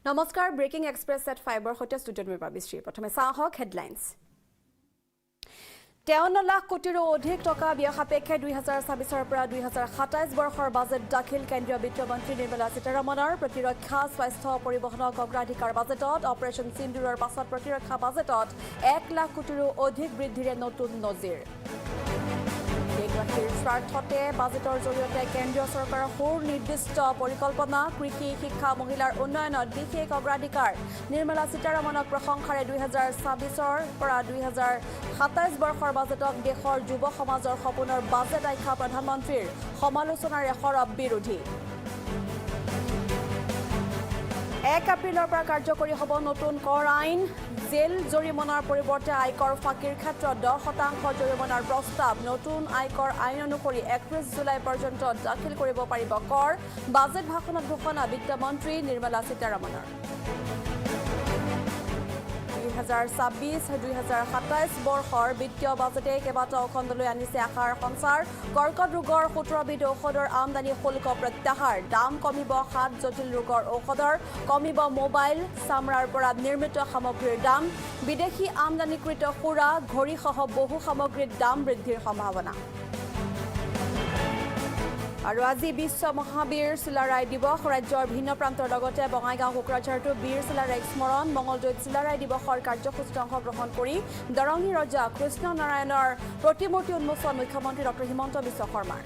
নমস্কাৰ breaking express at 5 সৈতে ষ্টুডিঅ'ত মই পাবিশ্ৰী প্ৰথমে চাহক হেডলাইনছ 53 লাখ কোটিৰো অধিক টকা ব্যয় সাপেক্ষে 2026 পৰা 2027 বৰ্ষৰ বাজেট দাখিল কেন্দ্ৰীয় বিত্ত মন্ত্ৰী নিৰ্মলা সীতাৰমণৰ প্ৰতিৰক্ষা স্বাস্থ্য পৰিবহণক অগ্ৰাধিকাৰ বাজেটত অপাৰেশ্যন সিন্দুৰৰ পাছত প্ৰতিৰক্ষা বাজেটত 1 লাখ কোটিৰো অধিক বৃদ্ধিৰে নতুন নজিৰ দেশবাসীৰ স্বাৰ্থতে বাজেটৰ জৰিয়তে কেন্দ্ৰীয় চৰকাৰৰ সুনিৰ্দিষ্ট পৰিকল্পনা কৃষি শিক্ষা মহিলাৰ উন্নয়নত বিশেষ অগ্ৰাধিকাৰ নিৰ্মলা সীতাৰমণক প্ৰশংসাৰে 2026 পৰা 2027 বৰ্ষৰ বাজেটক দেশৰ যুৱ সমাজৰ সপোনৰ বাজেট আখ্যা প্ৰধানমন্ত্ৰীৰ সমালোচনাৰ সৰব বিৰোধী 1 এপ্ৰিলৰ পৰা কাৰ্যকৰী হ'ব নতুন কৰ আইন জেল জৰিমনাৰ পৰিৱৰ্তে আয়কৰ ফাঁকিৰ ক্ষেত্ৰত 10% জৰিমনাৰ প্ৰস্তাৱ নতুন আয়কৰ আইন অনুসৰি 31 জুলাই পৰ্যন্ত দাখিল কৰিব পাৰিব কৰ বাজেট ভাষণত ঘোষণা বিত্ত মন্ত্ৰী নিৰ্মলা সীতাৰমণৰ 2026-2027 বৰ্ষৰ বিত্তীয় বাজেটে কেইবাটাও খণ্ডলৈ আনিছে আশাৰ সঞ্চাৰ কৰ্কট ৰোগৰ 17 বিধ ঔষধৰ আমদানি শুল্ক প্ৰত্যাহাৰ দাম কমিব 7 জটিল ৰোগৰ ঔষধৰ কমিব মোবাইল চামৰাৰ পৰা নিৰ্মিত সামগ্ৰীৰ দাম বিদেশী আমদানিকৃত সুৰা ঘড়ীসহ বহু সামগ্ৰীৰ দাম বৃদ্ধিৰ সম্ভাৱনা আৰু আজি বিশ্ব মহাবীৰ চিলাৰায় দিৱস ৰাজ্যৰ ভিন্ন প্ৰান্তৰ লগতে বঙাইগাঁও কোকৰাঝাৰতো বীৰ চিলাৰায়ক স্মৰণ মঙলদৈত চিলাৰায় দিৱসৰ কাৰ্যসূচীত অংশগ্ৰহণ কৰি দৰঙী ৰজা কৃষ্ণ নাৰায়ণৰ প্ৰতিমূৰ্তি উন্মোচন মুখ্যমন্ত্ৰী ডক্টৰ হিমন্ত বিশ্ব শৰ্মাৰ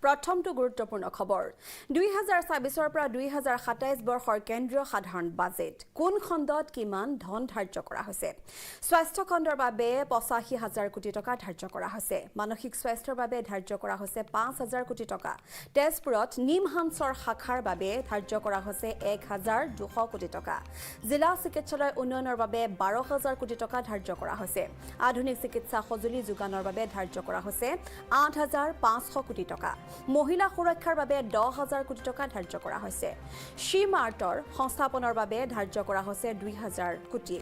প্ৰথমটো গুৰুত্বপূৰ্ণ খবৰ 2026 পৰা 2027 বৰ্ষৰ কেন্দ্ৰীয় সাধাৰণ বাজেট কোন খণ্ডত কিমান ধন ধাৰ্য কৰা হৈছে স্বাস্থ্য খণ্ডৰ বাবে ৮৫,০০০ কোটি টকা ধাৰ্য কৰা হৈছে মানসিক স্বাস্থ্যৰ বাবে ধাৰ্য কৰা হৈছে ৫,০০০ কোটি টকা তেজপুৰত নিমহানছৰ শাখাৰ বাবে ধাৰ্য কৰা হৈছে ১,২০০ কোটি টকা জিলা চিকিৎসালয় উন্নয়নৰ বাবে ১২,০০০ কোটি টকা ধাৰ্য কৰা হৈছে আধুনিক চিকিৎসা সঁজুলি যোগানৰ বাবে ধাৰ্য কৰা হৈছে ৮,৫০০ কোটি টকা মহিলা সুৰক্ষাৰ বাবে ১০,০০০ কোটি টকা ধাৰ্য কৰা হৈছে সি-মাৰ্টৰ সংস্থাপনৰ বাবে ধাৰ্য কৰা হৈছে ২,০০০ কোটি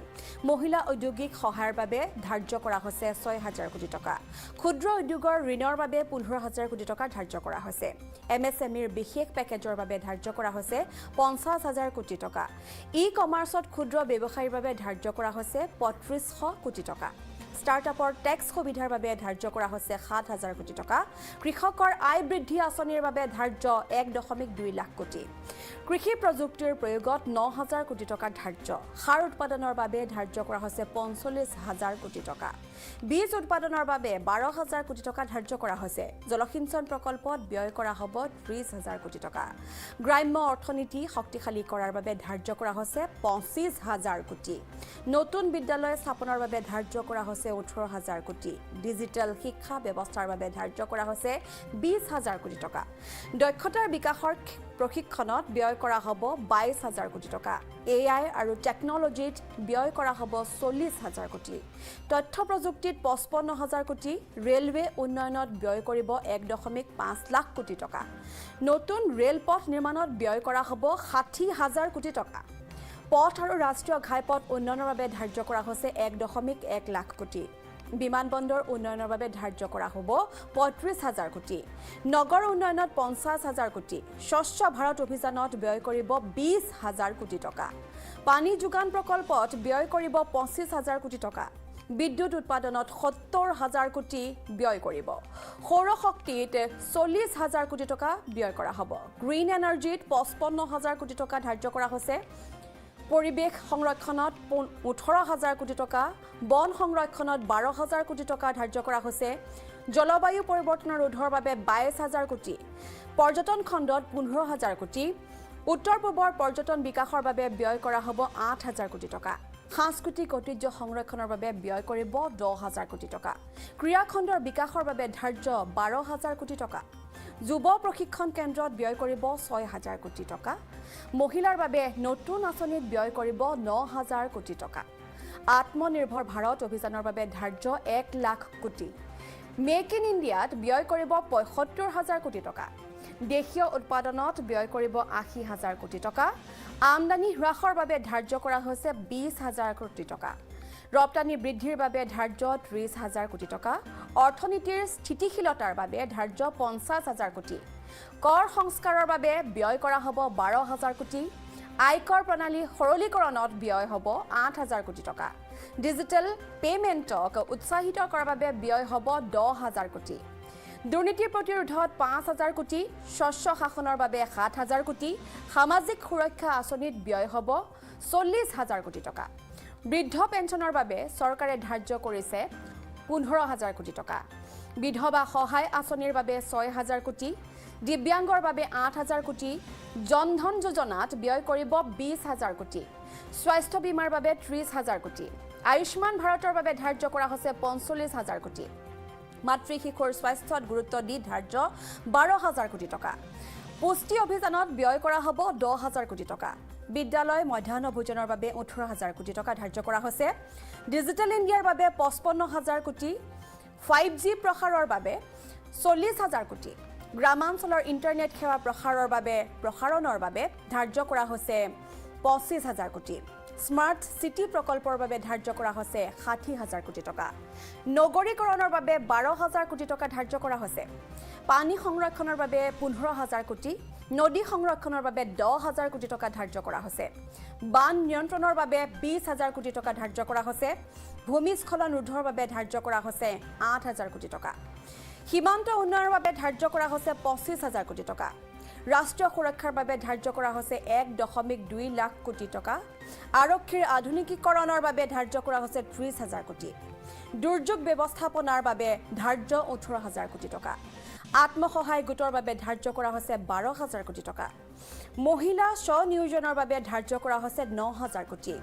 মহিলা ঔদ্যোগিক সহায়ৰ বাবে ধাৰ্য কৰা হৈছে ৬,০০০ কোটি টকা ক্ষুদ্ৰ উদ্যোগৰ ঋণৰ বাবে ১৫,০০০ কোটি টকা ধাৰ্য কৰা হৈছে MSMEৰ বিশেষ পেকেজৰ বাবে ধাৰ্য কৰা হৈছে ৫০,০০০ কোটি টকা ই-কমাৰ্চত ক্ষুদ্ৰ ব্যৱসায়ীৰ বাবে ধাৰ্য কৰা হৈছে ৩৫০০ কোটি টকা ষ্টাৰ্টআপৰ টেক্স সুবিধাৰ বাবে ধাৰ্য কৰা হৈছে ৭,০০০ কোটি টকা কৃষকৰ আয় বৃদ্ধি আঁচনিৰ বাবে ধাৰ্য ১.২ লাখ কোটি কৃষি প্ৰযুক্তিৰ প্ৰয়োগত ৯,০০০ কোটি টকা ধাৰ্য সাৰ উৎপাদনৰ বাবে ধাৰ্য কৰা হৈছে ৪৫,০০০ কোটি টকা বীজ উৎপাদনৰ বাবে ১২,০০০ কোটি টকা ধাৰ্য কৰা হৈছে জলসিঞ্চন প্ৰকল্পত ব্যয় কৰা হ'ব ৩০,০০০ কোটি টকা গ্ৰাম্য অৰ্থনীতি শক্তিশালী কৰাৰ বাবে ধাৰ্য কৰা হৈছে ২৫,০০০ কোটি নতুন বিদ্যালয় স্থাপনৰ বাবে ধাৰ্য কৰা হৈছে ১৮,০০০ কোটি ডিজিটেল শিক্ষা ব্যৱস্থাৰ বাবে ধাৰ্য কৰা হৈছে ২০,০০০ কোটি টকা দক্ষতাৰ বিকাশৰ প্ৰশিক্ষণত ব্যয় কৰা হ'ব ২২,০০০ কোটি টকা AI আৰু টেকনলজিত ব্যয় কৰা হ'ব ৪০,০০০ কোটি তথ্য প্ৰযুক্তিত ৫৫,০০০ কোটি ৰেলৱে উন্নয়নত ব্যয় কৰিব ১.৫ লাখ কোটি টকা নতুন ৰেলপথ নিৰ্মাণত ব্যয় কৰা হ'ব ৬০,০০০ কোটি টকা পথ আৰু ৰাষ্ট্ৰীয় ঘাইপথ উন্নয়নৰ বাবে ধাৰ্য কৰা হৈছে ১.১ লাখ কোটি বিমানবন্দৰ উন্নয়নৰ বাবে ধাৰ্য কৰা হ'ব ৩৫,০০০ কোটি নগৰ উন্নয়নত ৫০,০০০ কোটি স্বচ্ছ ভাৰত অভিযানত ব্যয় কৰিব ২০,০০০ কোটি টকা পানী যোগান প্ৰকল্পত ব্যয় কৰিব ২৫,০০০ কোটি টকা বিদ্যুৎ উৎপাদনত ৭০,০০০ কোটি ব্যয় কৰিব সৌৰ শক্তিত ৪০,০০০ কোটি টকা ব্যয় কৰা হ'ব গ্ৰীণ এনাৰ্জিত ৫৫,০০০ কোটি টকা ধাৰ্য কৰা হৈছে পৰিৱেশ সংৰক্ষণত ১৮,০০০ কোটি টকা বন সংৰক্ষণত ১২,০০০ কোটি টকা ধাৰ্য কৰা হৈছে জলবায়ু পৰিৱৰ্তনৰ ৰোধৰ বাবে ২২,০০০ কোটি পৰ্যটন খণ্ডত ১৫,০০০ কোটি উত্তৰ পূবৰ পৰ্যটন বিকাশৰ বাবে ব্যয় কৰা হ'ব ৮,০০০ কোটি টকা সাংস্কৃতিক ঐতিহ্য সংৰক্ষণৰ বাবে ব্যয় কৰিব ১০,০০০ কোটি টকা ক্ৰীড়া খণ্ডৰ বিকাশৰ বাবে ধাৰ্য ১২,০০০ কোটি টকা যুৱ প্ৰশিক্ষণ কেন্দ্ৰত ব্যয় কৰিব ৬,০০০ কোটি টকা মহিলাৰ বাবে নতুন আঁচনিত ব্যয় কৰিব ৯,০০০ কোটি টকা আত্মনিৰ্ভৰ ভাৰত অভিযানৰ বাবে ধাৰ্য ১ লাখ কোটি মেক ইন ইণ্ডিয়াত ব্যয় কৰিব ৭৫,০০০ কোটি টকা দেশীয় উৎপাদনত ব্যয় কৰিব ৮০,০০০ কোটি টকা আমদানি হ্ৰাসৰ বাবে ধাৰ্য কৰা হৈছে ২০,০০০ কোটি টকা ৰপ্তানি বৃদ্ধিৰ বাবে ধাৰ্য ৩০,০০০ কোটি টকা অৰ্থনীতিৰ স্থিতিশীলতাৰ বাবে ধাৰ্য ৫০,০০০ কোটি কৰ সংস্কাৰৰ বাবে ব্যয় কৰা হ'ব ১২,০০০ কোটি আয়কৰ প্ৰণালী সৰলীকৰণত ব্যয় হ'ব ৮,০০০ কোটি টকা ডিজিটেল পেমেণ্টক উৎসাহিত কৰাৰ বাবে ব্যয় হ'ব ১০,০০০ কোটি দুৰ্নীতি প্ৰতিৰোধত ৫,০০০ কোটি স্বচ্ছ শাসনৰ বাবে ৭,০০০ কোটি সামাজিক সুৰক্ষা আঁচনিত ব্যয় হ'ব ৪০,০০০ কোটি টকা বৃদ্ধ পেঞ্চনৰ বাবে চৰকাৰে ধাৰ্য কৰিছে ১৫,০০০ কোটি টকা বিধৱা সহায় আঁচনিৰ বাবে ৬,০০০ কোটি দিব্যাংগৰ বাবে ৮,০০০ কোটি জনধন যোজনাত ব্যয় কৰিব ২০,০০০ কোটি স্বাস্থ্য বীমাৰ বাবে ৩০,০০০ কোটি আয়ুষ্মান ভাৰতৰ বাবে ধাৰ্য কৰা হৈছে ৪৫,০০০ কোটি মাতৃ শিশুৰ স্বাস্থ্যত গুৰুত্ব দি ধাৰ্য ১২,০০০ কোটি টকা পুষ্টি অভিযানত ব্যয় কৰা হ'ব ১০,০০০ কোটি টকা বিদ্যালয় মধ্যাহ্ন ভোজনৰ বাবে ১৮,০০০ কোটি টকা ধাৰ্য কৰা হৈছে ডিজিটেল ইণ্ডিয়াৰ বাবে ৫৫,০০০ কোটি 5G প্ৰসাৰৰ বাবে ৪০,০০০ কোটি গ্ৰামাঞ্চলৰ ইণ্টাৰনেট সেৱা প্ৰসাৰণৰ বাবে ধাৰ্য কৰা হৈছে ২৫,০০০ কোটি স্মাৰ্ট সিটি প্ৰকল্পৰ বাবে ধাৰ্য কৰা হৈছে ৬০,০০০ কোটি টকা নগৰীকৰণৰ বাবে ১২,০০০ কোটি টকা ধাৰ্য কৰা হৈছে পানী সংৰক্ষণৰ বাবে ১৫,০০০ কোটি নদী সংৰক্ষণৰ বাবে ১০,০০০ কোটি টকা ধাৰ্য কৰা হৈছে বান নিয়ন্ত্ৰণৰ বাবে ২০,০০০ কোটি টকা ধাৰ্য কৰা হৈছে ভূমিস্খলন ৰোধৰ বাবে ধাৰ্য কৰা হৈছে ৮,০০০ কোটি টকা সীমান্ত উন্নয়নৰ বাবে ধাৰ্য কৰা হৈছে ২৫,০০০ কোটি টকা ৰাষ্ট্ৰীয় সুৰক্ষাৰ বাবে ধাৰ্য কৰা হৈছে ১.২ লাখ কোটি টকা আৰক্ষীৰ আধুনিকীকৰণৰ বাবে ধাৰ্য কৰা হৈছে ৩০,০০০ কোটি দুৰ্যোগ ব্যৱস্থাপনাৰ বাবে ধাৰ্য ১৮,০০০ কোটি টকা আত্মসহায় গোটৰ বাবে ধাৰ্য কৰা হৈছে ১২,০০০ কোটি টকা মহিলা স্বনিয়োজনৰ বাবে ধাৰ্য কৰা হৈছে ৯,০০০ কোটি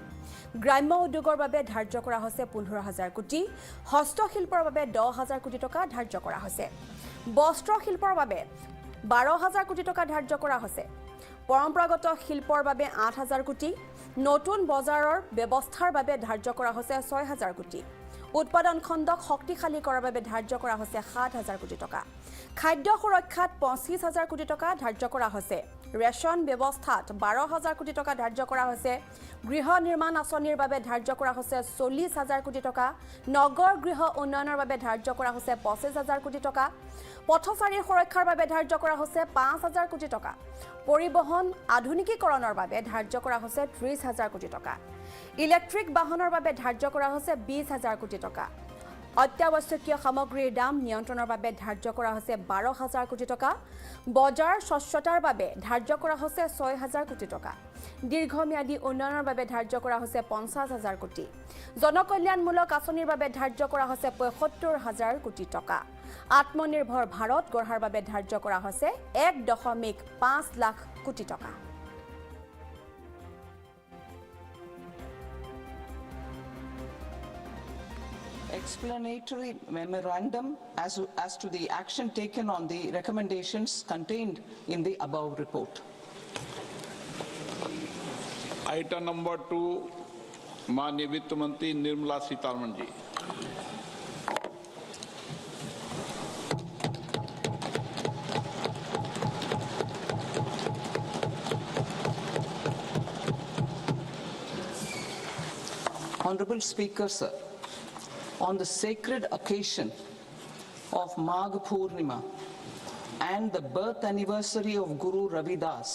গ্ৰাম্য উদ্যোগৰ বাবে ধাৰ্য কৰা হৈছে ১৫,০০০ কোটি হস্তশিল্পৰ বাবে ১০,০০০ কোটি টকা ধাৰ্য কৰা হৈছে বস্ত্ৰ শিল্পৰ বাবে ১২,০০০ কোটি টকা ধাৰ্য কৰা হৈছে পৰম্পৰাগত শিল্পৰ বাবে ৮,০০০ কোটি নতুন বজাৰৰ ব্যৱস্থাৰ বাবে ধাৰ্য কৰা হৈছে ৬,০০০ কোটি উৎপাদন খণ্ডক শক্তিশালী কৰাৰ বাবে ধাৰ্য কৰা হৈছে ৭,০০০ কোটি টকা খাদ্য সুৰক্ষাত ২৫,০০০ কোটি টকা ধাৰ্য কৰা হৈছে ৰেচন ব্যৱস্থাত ১২,০০০ কোটি টকা ধাৰ্য কৰা হৈছে গৃহ নিৰ্মাণ আঁচনিৰ বাবে ধাৰ্য কৰা হৈছে ৪০,০০০ কোটি টকা নগৰ গৃহ উন্নয়নৰ বাবে ধাৰ্য কৰা হৈছে ২৫,০০০ কোটি টকা পথচাৰীৰ সুৰক্ষাৰ বাবে ধাৰ্য কৰা হৈছে ৫,০০০ কোটি টকা পৰিবহণ আধুনিকীকৰণৰ বাবে ধাৰ্য কৰা হৈছে ৩০,০০০ কোটি টকা ইলেক্ট্ৰিক বাহনৰ বাবে ধাৰ্য কৰা হৈছে ২০,০০০ কোটি টকা অত্যাৱশ্যকীয় সামগ্ৰীৰ দাম নিয়ন্ত্ৰণৰ বাবে ধাৰ্য কৰা হৈছে ১২,০০০ কোটি টকা বজাৰ স্বচ্ছতাৰ বাবে ধাৰ্য কৰা হৈছে ৬,০০০ কোটি টকা দীৰ্ঘম্যাদী উন্নয়নৰ বাবে ধাৰ্য কৰা হৈছে ৫০,০০০ কোটি জনকল্যাণমূলক আঁচনিৰ বাবে ধাৰ্য কৰা হৈছে ৭৫,০০০ কোটি টকা আত্মনিৰ্ভৰ ভাৰত গঢ়াৰ বাবে ধাৰ্য কৰা হৈছে ১.৫ লাখ কোটি টকা Explanatory memorandum as to the action taken on the recommendations contained in the above report. Item number 2, माननीय वित्त मंत्री Nirmala Sitharaman ji. Honorable Speaker, sir. On the sacred occasion of Magh Purnima and the birth anniversary of Guru Ravidas,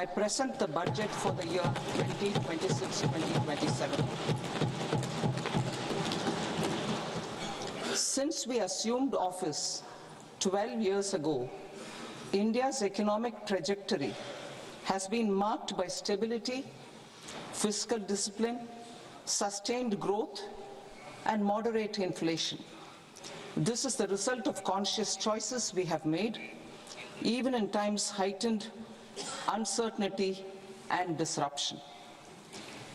I present the budget for the year 2026-2027. Since we assumed office 12 years ago, India's economic trajectory has been marked by stability, fiscal discipline, sustained growth, and moderate inflation. This is the result of conscious choices we have made, even in times heightened uncertainty and disruption.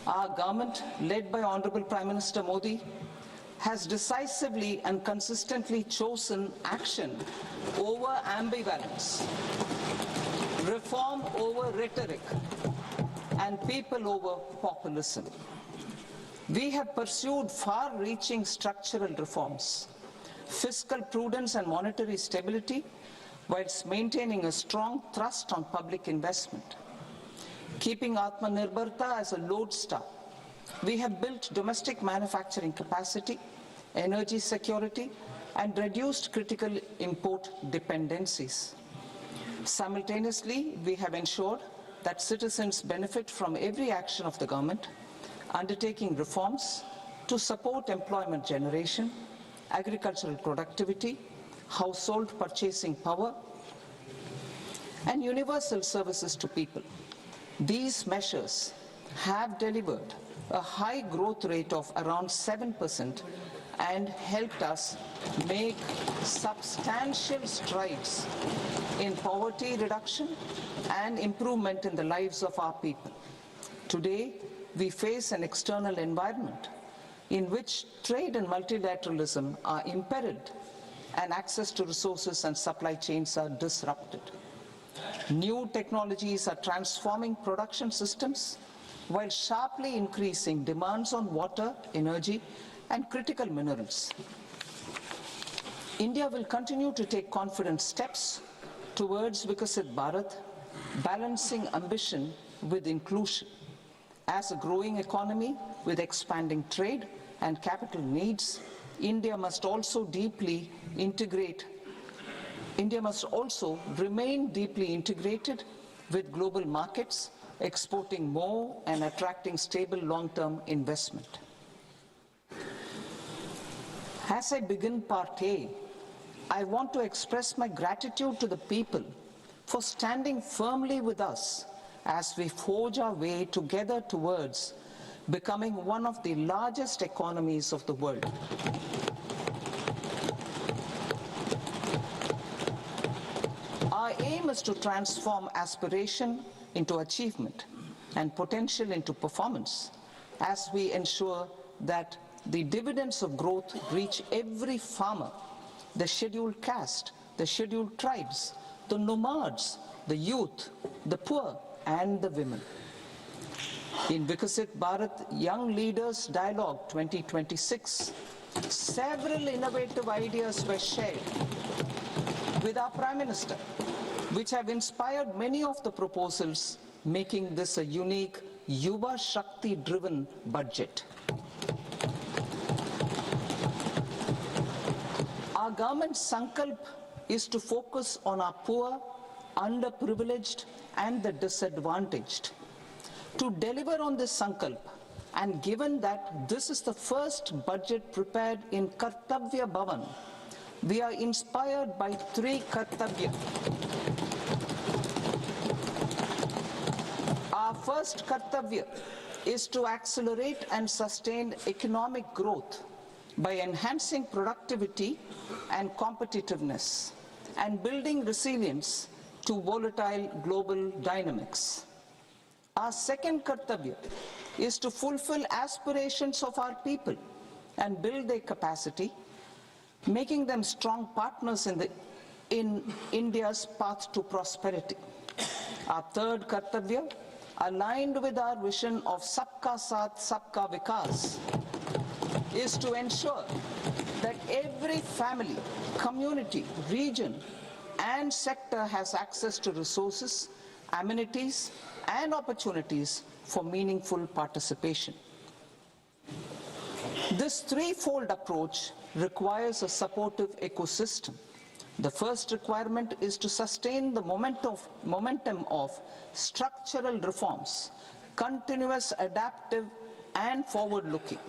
Our government, led by Honorable Prime Minister Modi, has decisively and consistently chosen action over ambivalence, reform over rhetoric, and people over populism. We have pursued far-reaching structural reforms, fiscal prudence and monetary stability whilst maintaining a strong thrust on public investment. Keeping Atmanirbharta as a lodestar, we have built domestic manufacturing capacity, energy security, and reduced critical import dependencies. Simultaneously, we have ensured that citizens benefit from every action of the government, undertaking reforms to support employment generation, agricultural productivity, household purchasing power, and universal services to people. These measures have delivered a high growth rate of around 7% and helped us make substantial strides in poverty reduction and improvement in the lives of our people. Today, we face an external environment in which trade and multilateralism are imperiled and access to resources and supply chains are disrupted. New technologies are transforming production systems while sharply increasing demands on water, energy, and critical minerals. India will continue to take confident steps towards Viksit Bharat, balancing ambition with inclusion. As a growing economy with expanding trade and capital needs, India must also remain deeply integrated with global markets, exporting more and attracting stable long-term investment. As I begin Part A, I want to express my gratitude to the people for standing firmly with us as we forge our way together towards becoming one of the largest economies of the world. Our aim is to transform aspiration into achievement and potential into performance as we ensure that the dividends of growth reach every farmer, the scheduled caste, the scheduled tribes, the nomads, the youth, the poor, and the women. In Viksit Bharat Young Leaders Dialogue 2026, several innovative ideas were shared with our Prime Minister, which have inspired many of the proposals, making this a unique Yuva Shakti-driven budget. Our government's sankalp is to focus on our poor, underprivileged, and the disadvantaged. To deliver on this sankalp, and given that this is the first budget prepared in Kartavya Bhavan, we are inspired by three Kartavya. Our first Kartavya is to accelerate and sustain economic growth by enhancing productivity and competitiveness and building resilience to volatile global dynamics. Our second Kartavya is to fulfill aspirations of our people and build their capacity, making them strong partners in India's path to prosperity. Our third Kartavya, aligned with our vision of Sabka Saath, Sabka Vikas, is to ensure that every family, community, region, and sector has access to resources, amenities, and opportunities for meaningful participation. This threefold approach requires a supportive ecosystem. The first requirement is to sustain the momentum of structural reforms, continuous, adaptive, and forward-looking.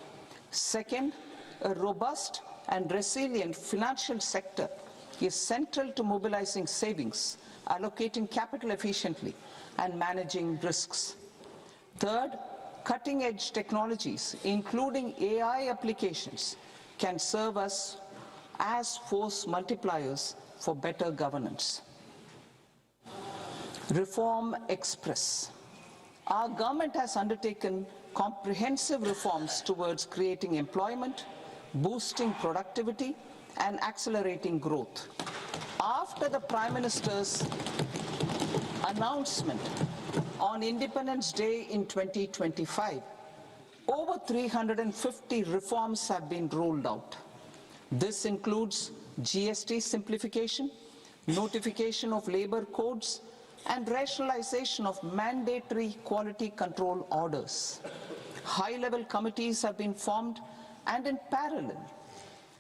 Second, a robust and resilient financial sector is central to mobilizing savings, allocating capital efficiently, and managing risks. Third, cutting-edge technologies, including AI applications, can serve us as force multipliers for better governance. Reform Express. Our government has undertaken comprehensive reforms towards creating employment, boosting productivity, and accelerating growth. After the Prime Minister's announcement on Independence Day in 2025, over 350 reforms have been rolled out. This includes GST simplification, notification of labor codes, and rationalization of mandatory quality control orders. High-level committees have been formed, and in parallel,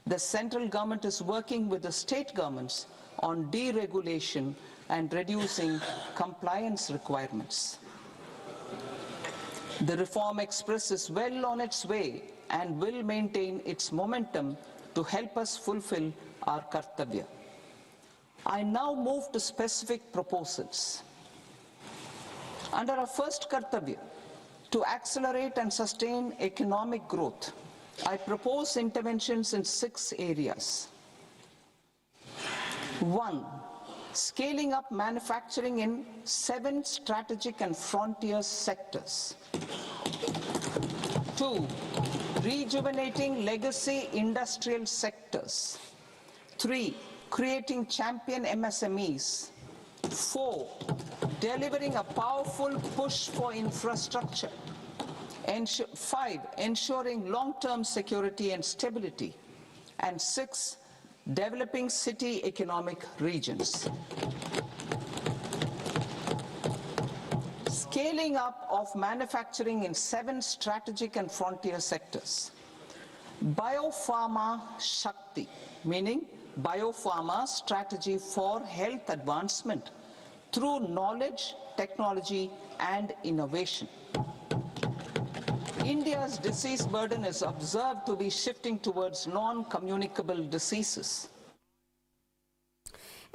the central government is working with the state governments on deregulation and reducing compliance requirements. The Reform Express is well on its way and will maintain its momentum to help us fulfill our kartavya. I now move to specific proposals. Under our first kartavya, to accelerate and sustain economic growth, I propose interventions in 6 areas. 1. Scaling up manufacturing in 7 strategic and frontier sectors. 2. Rejuvenating legacy industrial sectors. 3. Creating champion MSMEs. 4. Delivering a powerful push for infrastructure. 5. Ensuring long-term security and stability. And 6. Developing city economic regions. Scaling up of manufacturing in 7 strategic and frontier sectors. Biopharma Shakti, meaning biopharma strategy for health advancement through knowledge, technology, and innovation. India's disease burden is observed to be shifting towards non-communicable diseases.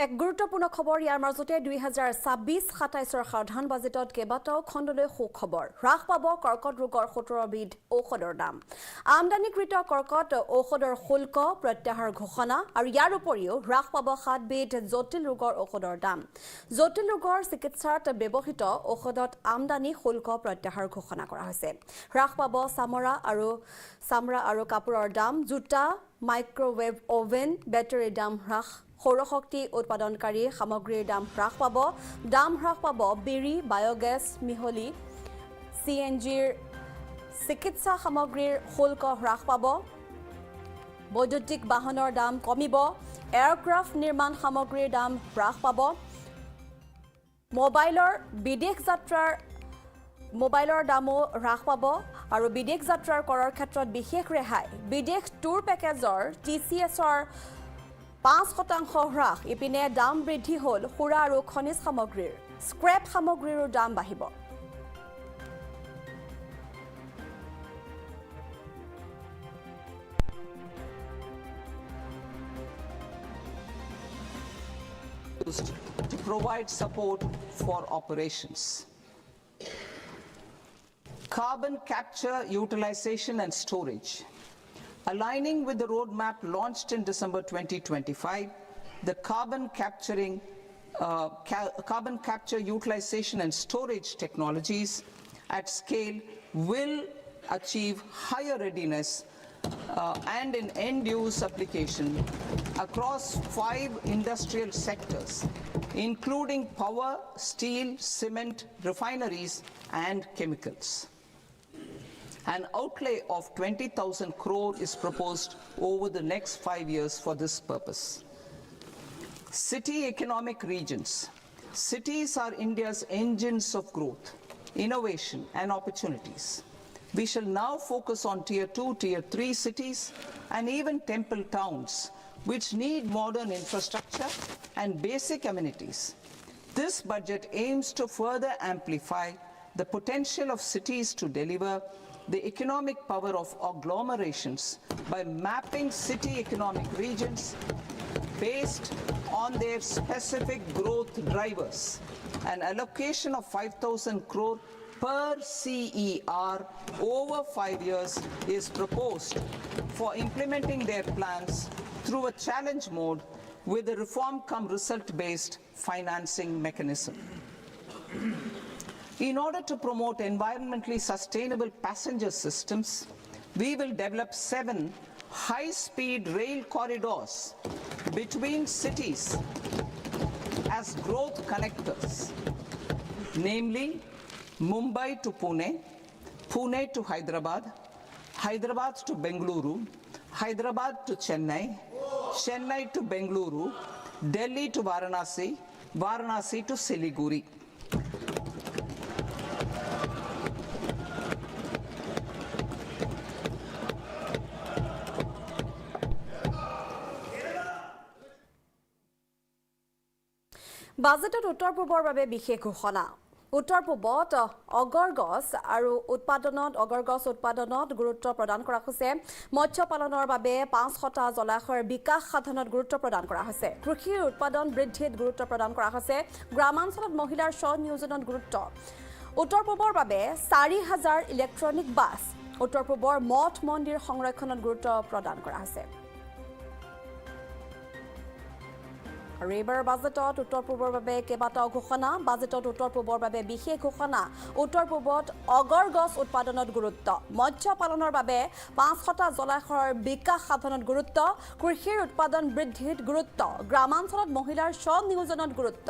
এক গুৰুত্বপূৰ্ণ খবৰ ইয়াৰ মাজতে 2026-27 সাধাৰণ বাজেটত কেইবাটাও খণ্ডলৈ সুখবৰ হ্ৰাস পাব কৰ্কট ৰোগৰ 17 বিধ ঔষধৰ দাম আমদানিকৃত কৰ্কট ঔষধৰ শুল্ক প্ৰত্যাহাৰ ঘোষণা আৰু ইয়াৰ উপৰিও হ্ৰাস পাব 7 বিধ জটিল ৰোগৰ ঔষধৰ দাম জটিল ৰোগৰ চিকিৎসাত ব্যৱহৃত ঔষধত আমদানি শুল্ক প্ৰত্যাহাৰ ঘোষণা কৰা হৈছে হ্ৰাস পাব চামৰা আৰু কাপোৰৰ দাম জোতা মাইক্ৰৱেভ ওভেন বেটাৰী দাম হ্ৰাস সৌৰশক্তি উৎপাদনকাৰী সামগ্ৰীৰ দাম হ্ৰাস পাব বিৰি বায়োগেছ মিহলি CNGৰ চিকিৎসা সামগ্ৰীৰ শুল্ক হ্ৰাস পাব বৈদ্যুতিক বাহনৰ দাম কমিব এয়াৰক্ৰাফ্ট নিৰ্মাণ সামগ্ৰীৰ দাম হ্ৰাস পাব মোবাইলৰ দামো হ্ৰাস পাব আৰু বিদেশ যাত্ৰাৰ কৰৰ ক্ষেত্ৰত বিশেষ ৰেহাই বিদেশ টুৰ পেকেজৰ TCSৰ 5% হ্ৰাস ইপিনে দাম বৃদ্ধি হ'ল সুৰা আৰু খনিজ সামগ্ৰীৰ স্ক্ৰেপ সামগ্ৰীৰ দাম বাঢ়িব to provide support for operations. Carbon capture, utilization and storage. Aligning with the roadmap launched in December 2025, the carbon capture, utilization and storage technologies at scale will achieve higher readiness and in end-use application across 5 industrial sectors, including power, steel, cement, refineries, and chemicals. An outlay of 20,000 crore is proposed over the next 5 years for this purpose. City economic regions. Cities are India's engines of growth, innovation, and opportunities. We shall now focus on Tier 2, Tier 3 cities, and even temple towns, which need modern infrastructure and basic amenities. This budget aims to further amplify the potential of cities to deliver the economic power of agglomerations by mapping city economic regions based on their specific growth drivers. An allocation of 5,000 crore per CER over 5 years is proposed for implementing their plans through a challenge mode with a reform-cum-result-based financing mechanism. In order to promote environmentally sustainable passenger systems, we will develop 7 high-speed rail corridors between cities as growth connectors, namely Mumbai to Pune, Pune to Hyderabad, Hyderabad to Bengaluru, Hyderabad to Chennai, Chennai to Bengaluru, Delhi to Varanasi, Varanasi to Siliguri. বাজেটত উত্তৰ পূবৰ বাবে বিশেষ ঘোষণা উত্তৰ পূবত অগৰ গছ আৰু উৎপাদনত গুৰুত্ব প্ৰদান কৰা হৈছে মৎস্য পালনৰ বাবে 500টা জলাশয়ৰ বিকাশ সাধনত গুৰুত্ব প্ৰদান কৰা হৈছে কৃষিৰ উৎপাদন বৃদ্ধিত গুৰুত্ব প্ৰদান কৰা হৈছে গ্ৰামাঞ্চলত মহিলাৰ স্বনিয়োজনত গুৰুত্ব উত্তৰ পূবৰ বাবে 4000 ইলেক্ট্ৰনিক বাছ উত্তৰ পূবৰ মঠ মন্দিৰ সংৰক্ষণত গুৰুত্ব প্ৰদান কৰা হৈছে আৰু এইবাৰ বাজেটত উত্তৰ পূবৰ বাবে কেইবাটাও ঘোষণা বাজেটত উত্তৰ পূবৰ বাবে বিশেষ ঘোষণা উত্তৰ পূবত অগৰ গছ উৎপাদনত গুৰুত্ব মৎস্য পালনৰ বাবে 500টা জলাশয়ৰ বিকাশ সাধনত গুৰুত্ব কৃষিৰ উৎপাদন বৃদ্ধিত গুৰুত্ব গ্ৰামাঞ্চলত মহিলাৰ স্বনিয়োজনত গুৰুত্ব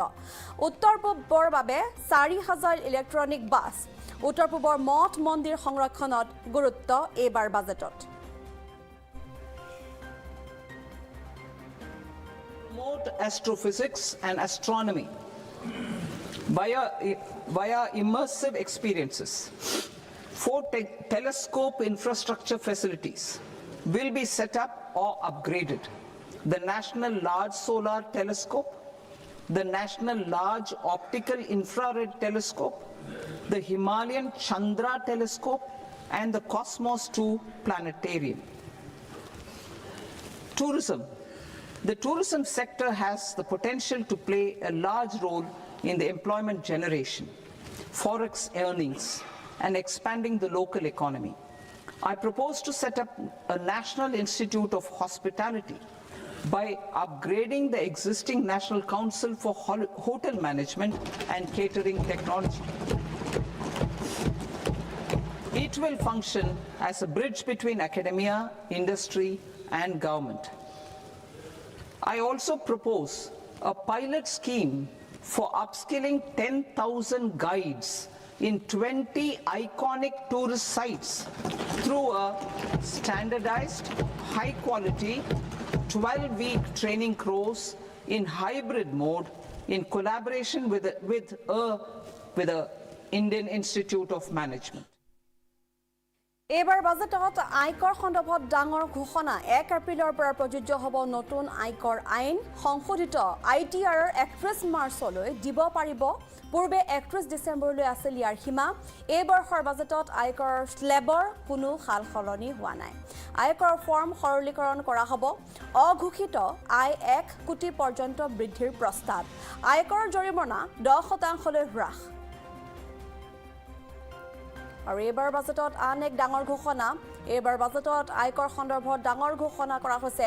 উত্তৰ পূবৰ বাবে 4000 ইলেক্ট্ৰনিক বাছ উত্তৰ পূবৰ মঠ মন্দিৰ সংৰক্ষণত গুৰুত্ব এইবাৰ বাজেটত Promote astrophysics and astronomy via immersive experiences. 4 telescope infrastructure facilities will be set up or upgraded. The National Large Solar Telescope, the National Large Optical Infrared Telescope, the Himalayan Chandra Telescope, and the Cosmos 2 Planetarium. Tourism. The tourism sector has the potential to play a large role in the employment generation, forex earnings, and expanding the local economy. I propose to set up a National Institute of Hospitality by upgrading the existing National Council for Hotel Management and Catering Technology. It will function as a bridge between academia, industry, and government. I also propose a pilot scheme for upskilling 10,000 guides in 20 iconic tourist sites through a standardized, high-quality, 12-week training course in hybrid mode in collaboration with the Indian Institute of Management. এইবাৰ বাজেটত আয়কৰ সন্দৰ্ভত ডাঙৰ ঘোষণা 1 এপ্ৰিলৰ পৰা প্ৰযোজ্য হ'ব নতুন আয়কৰ আইন সংশোধিত ITR 31 মাৰ্চলৈ দিব পাৰিব পূৰ্বে 31 ডিচেম্বৰলৈ আছিল ইয়াৰ সীমা এই বৰ্ষৰ বাজেটত আয়কৰ স্লেবৰ কোনো সালসলনি হোৱা নাই আয়কৰ ফৰ্ম সৰলীকৰণ কৰা হ'ব অঘোষিত আয় 1 কোটি পৰ্যন্ত বৃদ্ধিৰ প্ৰস্তাৱ আয়কৰ জৰিমনা 10% হ্ৰাস আৰু এইবাৰ বাজেটত আন এক ডাঙৰ ঘোষণা এইবাৰ বাজেটত আয়কৰ সন্দৰ্ভত ডাঙৰ ঘোষণা কৰা হৈছে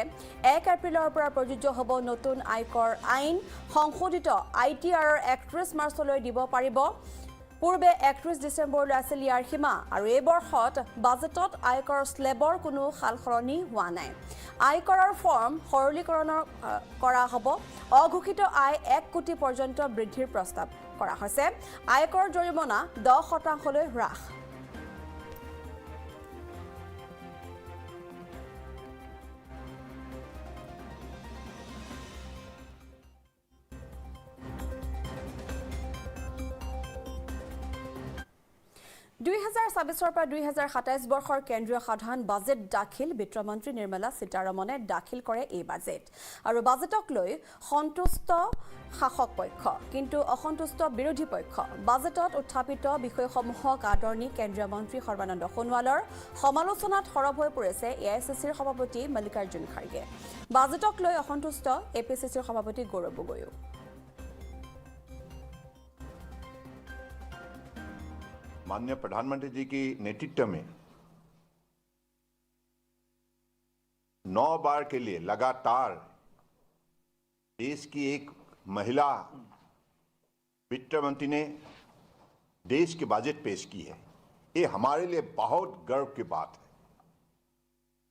1 এপ্ৰিলৰ পৰা প্ৰযোজ্য হ'ব নতুন আয়কৰ আইন সংশোধিত ITR 31 মাৰ্চলৈ দিব পাৰিব পূৰ্বে 31 ডিচেম্বৰলৈ আছিল ইয়াৰ সীমা আৰু এই বৰ্ষত বাজেটত আয়কৰ স্লেবৰ কোনো সালসলনি হোৱা নাই আয়কৰৰ ফৰ্ম সৰলীকৰণ কৰা হ'ব অঘোষিত আয় 1 কোটি পৰ্যন্ত বৃদ্ধিৰ প্ৰস্তাৱ কৰা হৈছে আয়কৰ জৰিমনা 10% হ্ৰাস 2026 পৰা 2027 বৰ্ষৰ কেন্দ্ৰীয় সাধাৰণ বাজেট দাখিল বিত্তমন্ত্ৰী নিৰ্মলা সীতাৰমণে দাখিল কৰে এই বাজেট আৰু বাজেটক লৈ সন্তুষ্ট শাসক পক্ষ কিন্তু অসন্তুষ্ট বিৰোধী পক্ষ বাজেটত উত্থাপিত বিষয়সমূহক আদৰণি কেন্দ্ৰীয় মন্ত্ৰী সৰ্বানন্দ সোণোৱালৰ সমালোচনাত সৰব হৈ পৰিছে AICCৰ সভাপতি মল্লিকাৰ্জুন খাৰ্গে বাজেটক লৈ অসন্তুষ্ট APCCৰ সভাপতি গৌৰৱ গগৈও माननीय प्रधानमंत्री जी की नेतृत्व में 9 बार के लिए लगातार देश की एक महिला वित्त मंत्री ने देश की बजट पेश की है ये हमारे लिए बहुत गर्व की बात है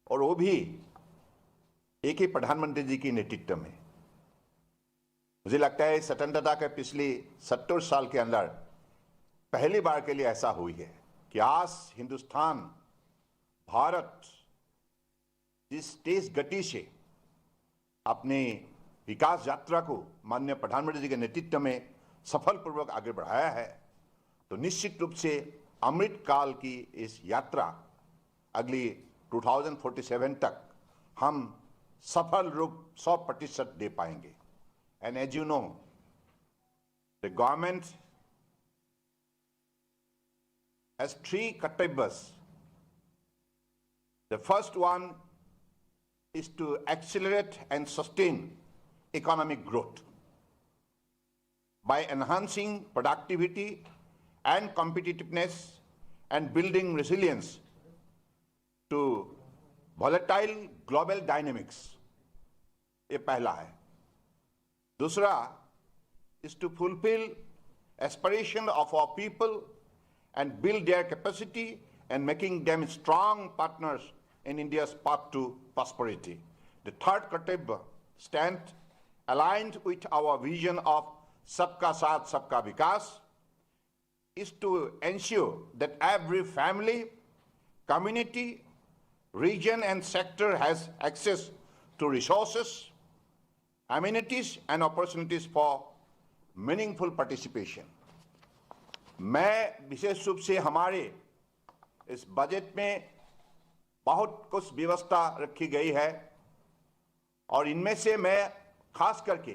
और वो भी एक ही प्रधानमंत्री जी की नेतृत्व में मुझे लगता है स्वतंत्रता के पिछले 70 साल के अंदर पहली बार के लिए ऐसा हुई है कि आज हिंदुस्तान भारत जिस तेज गति से अपने विकास यात्रा को माननीय प्रधानमंत्री जी के नेतृत्व में सफलपूर्वक आगे बढ़ाया है, तो निश्चित रूप से अमृत काल की इस यात्रा अगली 2047 तक हम सफल रूप 100% दे पाएंगे। And as you know, the government has 3 कर्तव्य. The first one is to accelerate and sustain economic growth by enhancing productivity and competitiveness and building resilience to volatile global dynamics. ये पहला है. दूसरा is to fulfill aspiration of our people and build their capacity and making them strong partners in India's path to prosperity. The third कर्तव्य stands aligned with our vision of सबका साथ सबका विकास is to ensure that every family, community, region and sector has access to resources, amenities and opportunities for meaningful participation. मैं विशेष रूप से हमारे इस budget में बहुत कुछ व्यवस्था रखी गई है और इनमें से मैं खास करके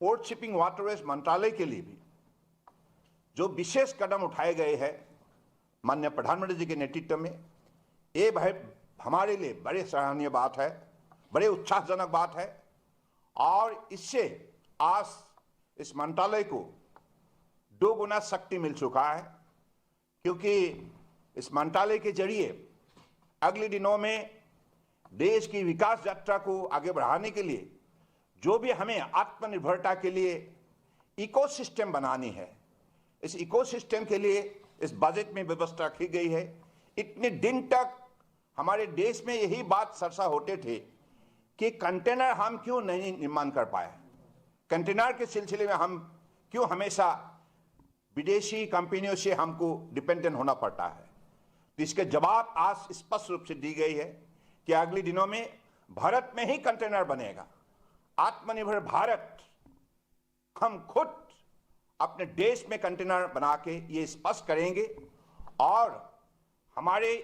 पोर्ट शिपिंग वाटरवेज मंत्रालय के लिए भी जो विशेष कदम उठाए गए हैं माननीय प्रधानमंत्री जी के नेतृत्व में, ये हमारे लिए बड़े सराहनीय बात है, बड़े उत्साहजनक बात है और इससे आज इस मंत्रालय को 2 गुना शक्ति मिल चुका है, क्योंकि इस मंत्रालय के जरिए अगले दिनों में देश की विकास यात्रा को आगे बढ़ाने के लिए जो भी हमें आत्मनिर्भरता के लिए इकोसिस्टम बनानी है, इस इकोसिस्टम के लिए इस बजट में व्यवस्था की गई है। इतने दिन तक हमारे देश में यही बात चर्चा होते थे कि कंटेनर हम क्यों नहीं निर्माण कर पाए, कंटेनर के सिलसिले में हम क्यों हमेशा विदेशी कंपनियों से हमको डिपेंडेंट होना पड़ता है। तो इसके जवाब आज स्पष्ट रूप से दी गई है कि अगले दिनों में भारत में ही कंटेनर बनेगा। आत्मनिर्भर भारत, हम खुद अपने देश में कंटेनर बना के ये स्पष्ट करेंगे और हमारे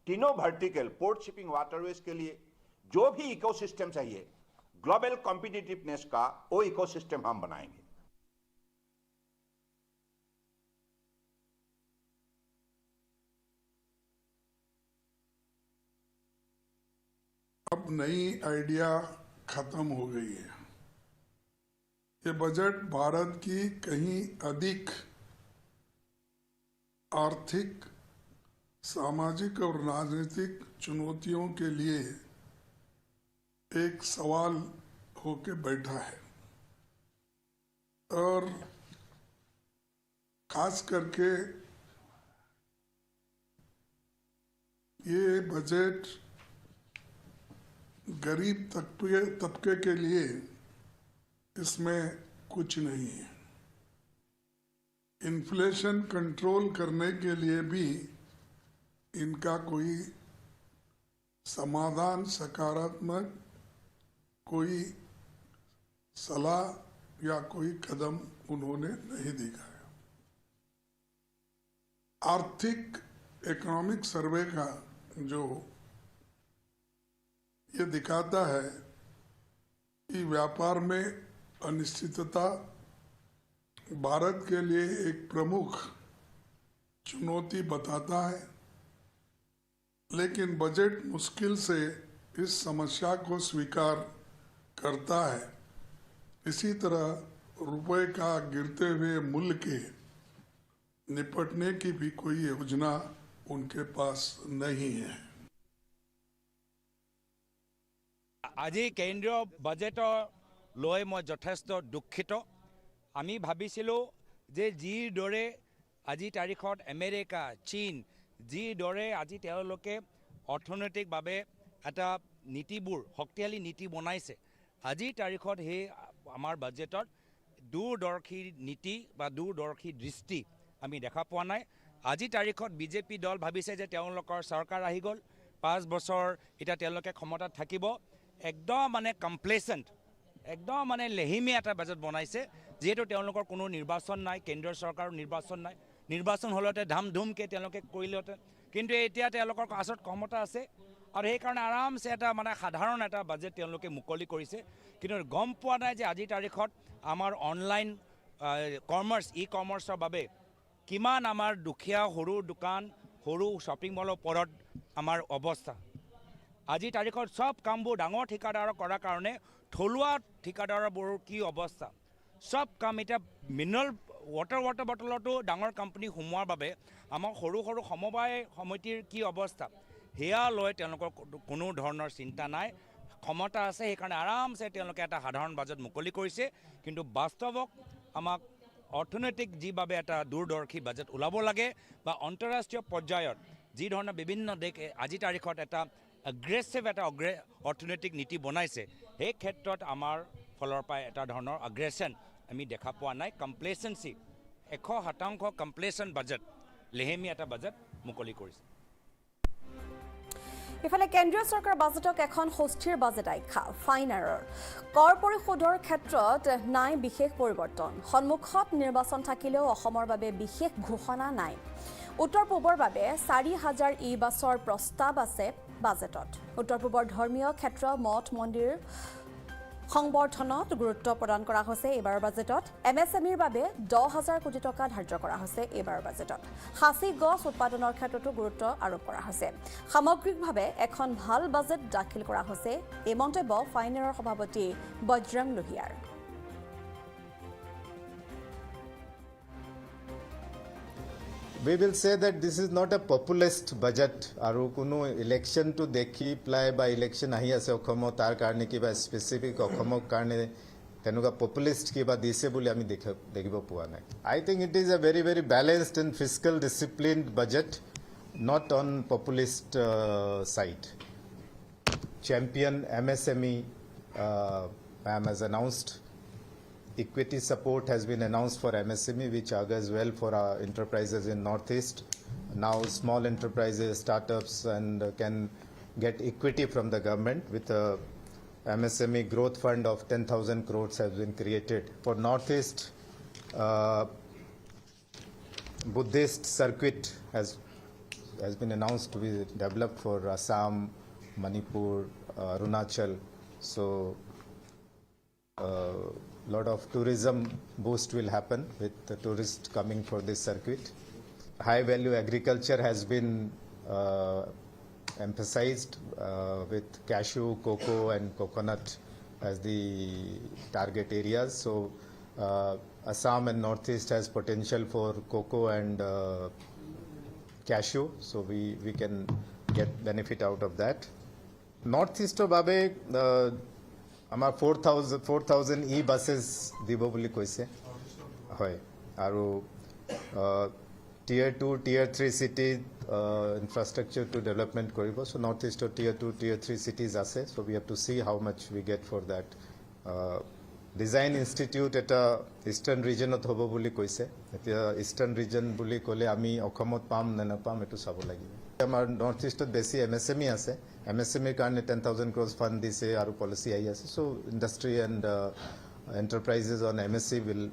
तीनों वर्टिकल पोर्ट शिपिंग वाटरवेज के लिए जो भी इकोसिस्टम चाहिए ग्लोबल कॉम्पिटिटिवनेस का, वो इकोसिस्टम हम बनाएंगे। अब नई आइडिया खत्म हो गई है। ये बजट भारत की कहीं अधिक आर्थिक, सामाजिक और राजनीतिक चुनौतियों के लिए एक सवाल होके बैठा है और खास करके ये बजट गरीब तबके के लिए इसमें कुछ नहीं है। इन्फ्लेशन कंट्रोल करने के लिए भी इनका कोई समाधान, सकारात्मक कोई सलाह या कोई कदम उन्होंने नहीं दिखाया। आर्थिक इकोनॉमिक सर्वे का जो ये दिखाता है कि व्यापार में अनिश्चितता भारत के लिए एक प्रमुख चुनौती बताता है, लेकिन बजट मुश्किल से इस समस्या को स्वीकार करता है। इसी तरह रुपए का गिरते हुए मूल्य के निपटने की भी कोई योजना उनके पास नहीं है। আজি কেন্দ্ৰীয় বাজেটৰ লৈ মই যথেষ্ট দুঃখিত। আমি ভাবিছিলোঁ যে যিদৰে আজি তাৰিখত আমেৰিকা, চীন যিদৰে আজি তেওঁলোকে অৰ্থনৈতিকভাৱে এটা নীতিবোৰ শক্তিশালী নীতি বনাইছে, আজিৰ তাৰিখত সেই আমাৰ বাজেটত দূৰদৰ্শী নীতি বা দূৰদৰ্শী দৃষ্টি আমি দেখা পোৱা নাই। আজিৰ তাৰিখত বিজেপি দল ভাবিছে যে তেওঁলোকৰ চৰকাৰ আহি গ'ল, 5 বছৰ এতিয়া তেওঁলোকে ক্ষমতাত থাকিব। একদম মানে কমপ্লেচেণ্ট একদম মানে লেহিমীয়া এটা বাজেট বনাইছে যিহেতু তেওঁলোকৰ কোনো নিৰ্বাচন নাই কেন্দ্ৰীয় চৰকাৰৰ নিৰ্বাচন নাই নিৰ্বাচন হ'লতে ধাম ধুমকৈ তেওঁলোকে কৰিলেহেঁতেন কিন্তু এতিয়া তেওঁলোকৰ হাতত ক্ষমতা আছে আৰু সেইকাৰণে আৰামছে এটা মানে সাধাৰণ এটা বাজেট তেওঁলোকে মুকলি কৰিছে কিন্তু গম পোৱা নাই যে আজিৰ তাৰিখত আমাৰ অনলাইন কমাৰ্চ কমাৰ্চৰ বাবে কিমান আমাৰ দুখীয়া সৰু দোকান সৰু শ্বপিং মলৰ ওপৰত আমাৰ অৱস্থা আজিৰ তাৰিখত সব কামবোৰ ডাঙৰ ঠিকাদাৰৰ কৰাৰ কাৰণে থলুৱা ঠিকাদাৰবোৰৰ কি অৱস্থা সব কাম এতিয়া মিনাৰেল ৱাটাৰ বটলতো ডাঙৰ কোম্পানী সোমোৱাৰ বাবে আমাৰ সৰু সৰু সমবায় সমিতিৰ কি অৱস্থা সেয়া লৈ তেওঁলোকৰ কোনো ধৰণৰ চিন্তা নাই ক্ষমতা আছে সেইকাৰণে আৰামছে তেওঁলোকে এটা সাধাৰণ বাজেট মুকলি কৰিছে কিন্তু বাস্তৱক আমাক অৰ্থনৈতিক যিভাৱে এটা দূৰদৰ্শী বাজেট ওলাব লাগে বা আন্তঃৰাষ্ট্ৰীয় পৰ্যায়ত যি ধৰণৰ বিভিন্ন দেশ আজিৰ তাৰিখত এটা এগ্ৰেছিভ এটা অৰ্থনৈতিক নীতি বনাইছে সেই ক্ষেত্ৰত আমাৰ ফলৰ পৰা এটা ধৰণৰ আগ্ৰেছন আমি দেখা পোৱা নাই কমপ্লেচেঞ্চি 100% কমপ্লেচেণ্ট বাজেট লেহেমীয়া এটা বাজেট মুকলি কৰিছে ইফালে কেন্দ্ৰীয় চৰকাৰৰ বাজেটক এখন সুস্থিৰ বাজেট আখ্যা ফাইন এৰৰ কৰ পৰিশোধৰ ক্ষেত্ৰত নাই বিশেষ পৰিৱৰ্তন সন্মুখত নিৰ্বাচন থাকিলেও অসমৰ বাবে বিশেষ ঘোষণা নাই উত্তৰ পূবৰ বাবে 4,000 ই-বাছৰ প্ৰস্তাৱ আছে বাজেটত উত্তৰ পূবৰ ধৰ্মীয় ক্ষেত্ৰ মঠ মন্দিৰ সংবৰ্ধনত গুৰুত্ব প্ৰদান কৰা হৈছে এইবাৰৰ বাজেটত MSMEৰ বাবে 10,000 কোটি টকা ধাৰ্য কৰা হৈছে এইবাৰৰ বাজেটত খাচী গছ উৎপাদনৰ ক্ষেত্ৰতো গুৰুত্ব আৰোপ কৰা হৈছে সামগ্ৰিকভাৱে এখন ভাল বাজেট দাখিল কৰা হৈছে এই মন্তব্য ফাইনেৰৰ সভাপতি Bajrang লোহিয়াৰ We will say that this is not a populist budget. Aru kuno election to dekhi play by election ahi ase okhomo tar karne kiba specific okhomo karne tenuka populist kiba dise boli ami dekhibo poa nai. I think it is a very balanced and fiscal disciplined budget, not on populist side. Champion MSME has announced. Equity support has been announced for MSME, which augurs well for our enterprises in Northeast. Now small enterprises, startups, and can get equity from the government with a MSME growth fund of 10,000 crores has been created. For Northeast, Buddhist circuit has been announced to be developed for Assam, Manipur, Arunachal. So lot of tourism boost will happen with the tourists coming for this circuit. High value agriculture has been emphasized with cashew, cocoa and coconut as the target areas. So Assam and Northeast has potential for cocoa and cashew. So we can get benefit out of that. Northeast of Babe আমাৰ 4,000 ই-বাছেছ দিব বুলি কৈছে হয় আৰু tier 2 tier 3 city infrastructure to development কৰিব so north east tier 2 tier 3 cities আছে so we have to see how much we get for that design institute এটা eastern regionত হ'ব বুলি কৈছে এতিয়া eastern region বুলি ক'লে আমি অসমত পাম নে নাপাম এটো চাব লাগিব আমাৰ নৰ্থ ইষ্টত বেছি MSME আছে MSME কাৰণে 10,000 crores fund দিছে আৰু policy আহি আছে so industry and enterprises on MSE will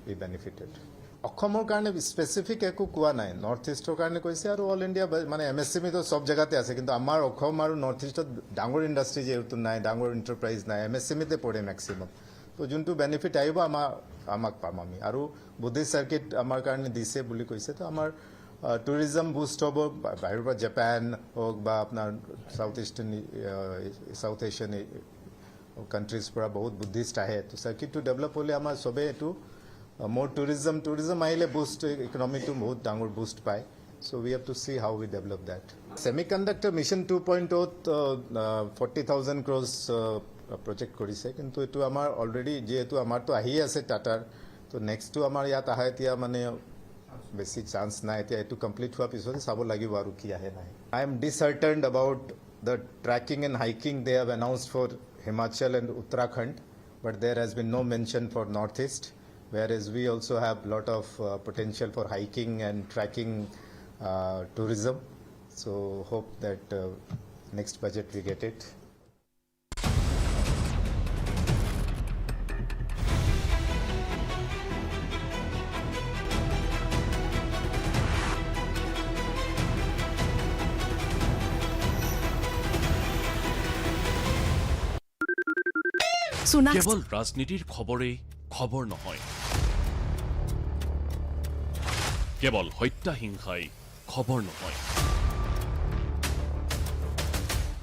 be benefited অসমৰ কাৰণে স্পেসিফিক একো কোৱা নাই নৰ্থ ইষ্টৰ কাৰণে কৈছে আৰু অল ইণ্ডিয়া মানে MSME তো সব জায়গাতে আছে কিন্তু আমাৰ অসম আৰু নৰ্থ ইষ্টত ডাঙৰ ইণ্ডাষ্ট্ৰি যেহেতু নাই ডাঙৰ এন্টাৰপ্ৰাইজ নাই MSME তে পৰে ম্যাক্সিমাম তো যোনটো বেনিফিট আহিব আমাক পাম আমি আৰু বুদ্ধিষ্ট সাৰ্কিট আমাৰ কাৰণে দিছে বুলি কৈছে তো আমাৰ tourism boost hobo bahirer pa Japan hok ba apnar South Asian countries pura bahut Buddhist ahe to circuit to develop hole amar sobe etu more tourism ahile boost economy to bahut dangor boost pai so we have to see how we develop that semiconductor mission 2.0 40,000 crores project korise kintu etu amar already je etu amar to ahi ase Tatar to next to amar yat ahe tia mane বেছি chance নাই এতিয়া এটো complete হোৱা পিছত চাব লাগিব আৰু কি আহে নাই I am disheartened about the trekking and hiking they have announced for Himachal and Uttarakhand but there has been no mention for Northeast whereas we also have lot of potential for hiking and trekking tourism so hope that next budget we get it কেৱল ৰাজনীতিৰ খবৰেই খবৰ নহয়, কেৱল হত্যা হিংসাই খবৰ নহয়,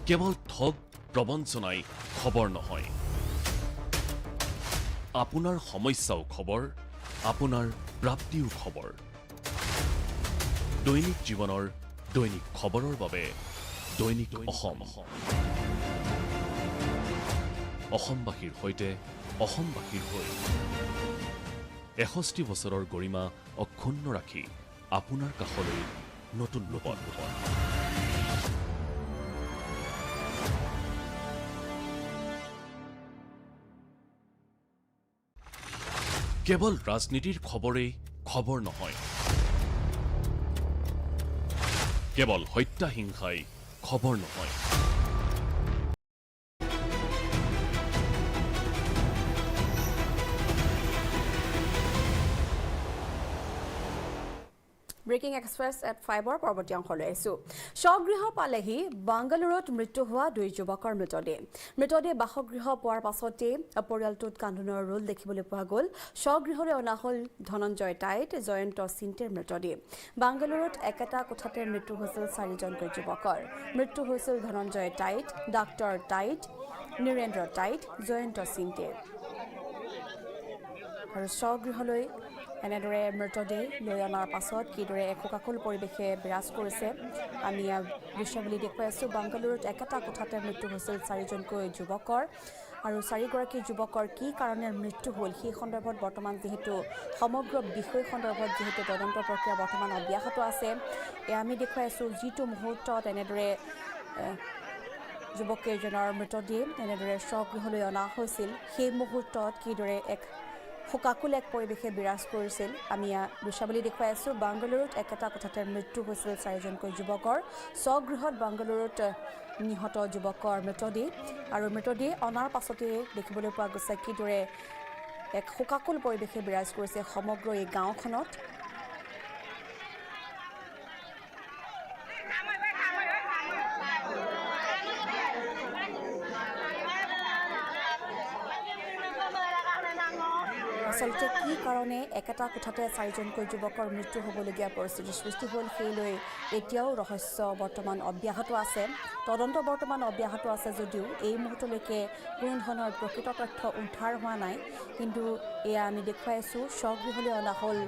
কেৱল ঠগ প্ৰবঞ্চনাই খবৰ নহয়, আপোনাৰ সমস্যাও খবৰ, আপোনাৰ প্ৰাপ্তিও খবৰ। দৈনিক জীৱনৰ দৈনিক খবৰৰ বাবে দৈনিক অসম। অসমবাসীৰ সৈতে অসমবাসীৰ হৈ ৬১ বছৰৰ গৰিমা অক্ষুণ্ণ ৰাখি আপোনাৰ কাষলৈ নতুন ৰূপত। কেৱল ৰাজনীতিৰ খবৰেই খবৰ নহয়, কেৱল হত্যা হিংসাই খবৰ নহয়, ব্ৰেকিং এক্সপ্ৰেছ এট 5 পৰৱৰ্তী অংশলৈ আহিছোঁ। স্বগৃহ পালেহি বাংগালুৰুত মৃত্যু হোৱা 2 যুৱকৰ মৃতদেহ। মৃতদেহ বাসগৃহ পোৱাৰ পাছতেই পৰিয়ালটোত কান্দোনৰ ৰোল দেখিবলৈ পোৱা গ'ল। স্বগৃহলৈ অনা হ'ল ধনঞ্জয় টাইট, জয়ন্ত চিন্তেৰ মৃতদেহ। বাংগালুৰুত একেটা কোঠাতে মৃত্যু হৈছিল 4জনকৈ যুৱকৰ। মৃত্যু হৈছিল ধনঞ্জয় টাইট, ডাক্তৰ টাইট, নীৰেন্দ্ৰ টাইট, জয়ন্ত চিন্তে। আৰু স্বগৃহলৈ এনেদৰে মৃতদেহ লৈ অনাৰ পাছত কিদৰে এক শোকাকুল পৰিৱেশে বিৰাজ কৰিছে আমি দৃশ্যাৱলী দেখুৱাই আছোঁ। বাংগালুৰুত একেটা কোঠাতে মৃত্যু হৈছিল 4জনকৈ যুৱকৰ। আৰু 4গৰাকী যুৱকৰ কি কাৰণে মৃত্যু হ'ল সেই সন্দৰ্ভত বৰ্তমান যিহেতু সমগ্ৰ বিষয় সন্দৰ্ভত যিহেতু তদন্ত প্ৰক্ৰিয়া বৰ্তমান অব্যাহত আছে, এয়া আমি দেখুৱাই আছোঁ যিটো মুহূৰ্তত এনেদৰে যুৱককেইজনৰ মৃতদেহ এনেদৰে স্বগৃহলৈ অনা হৈছিল, সেই মুহূৰ্তত কিদৰে এক শোকাকুল এক পৰিৱেশে বিৰাজ কৰিছিল আমি দৃশ্যাৱলী দেখুৱাই আছোঁ। বাংগালুৰুত একেটা কোঠাতে মৃত্যু হৈছিল 4জনকৈ যুৱকৰ। স্বগৃহত বাংগালুৰুত নিহত যুৱকৰ মৃতদেহ আৰু মৃতদেহ অনাৰ পাছতে দেখিবলৈ পোৱা গৈছে কিদৰে এক শোকাকুল পৰিৱেশে বিৰাজ কৰিছে সমগ্ৰ এই গাঁওখনত। আচলতে কি কাৰণে একেটা কোঠাতে 4জনকৈ যুৱকৰ মৃত্যু হ'বলগীয়া পৰিস্থিতিৰ সৃষ্টি হ'ল সেই লৈ এতিয়াও ৰহস্য বৰ্তমান অব্যাহত আছে। তদন্ত বৰ্তমান অব্যাহত আছে যদিও এই মুহূৰ্তলৈকে কোনো ধৰণৰ প্ৰকৃত তথ্য উদ্ধাৰ হোৱা নাই। কিন্তু এয়া আমি দেখুৱাই আছোঁ স্বগৃহলৈ অনা হ'ল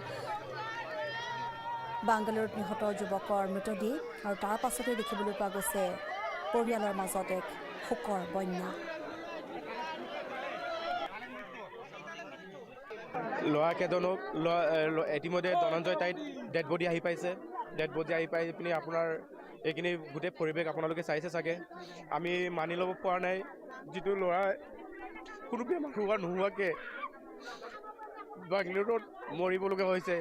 বাংগালুৰুত নিহত যুৱকৰ মৃতদেহ আৰু তাৰ পাছতে দেখিবলৈ পোৱা গৈছে পৰিয়ালৰ মাজত এক শোকৰ বন্যা। ল'ৰাকেইজনক ইতিমধ্যে ধনঞ্জয় টাইট ডেড বডি আহি পাইছে। ডেড বডি আহি পাই পিনি আপোনাৰ এইখিনি গোটেই পৰিৱেশ আপোনালোকে চাইছে চাগে। আমি মানি ল'ব পৰা নাই যিটো ল'ৰা কোনো বেমাৰ নোহোৱাকৈ বাংগালুৰুত মৰিবলগীয়া হৈছে,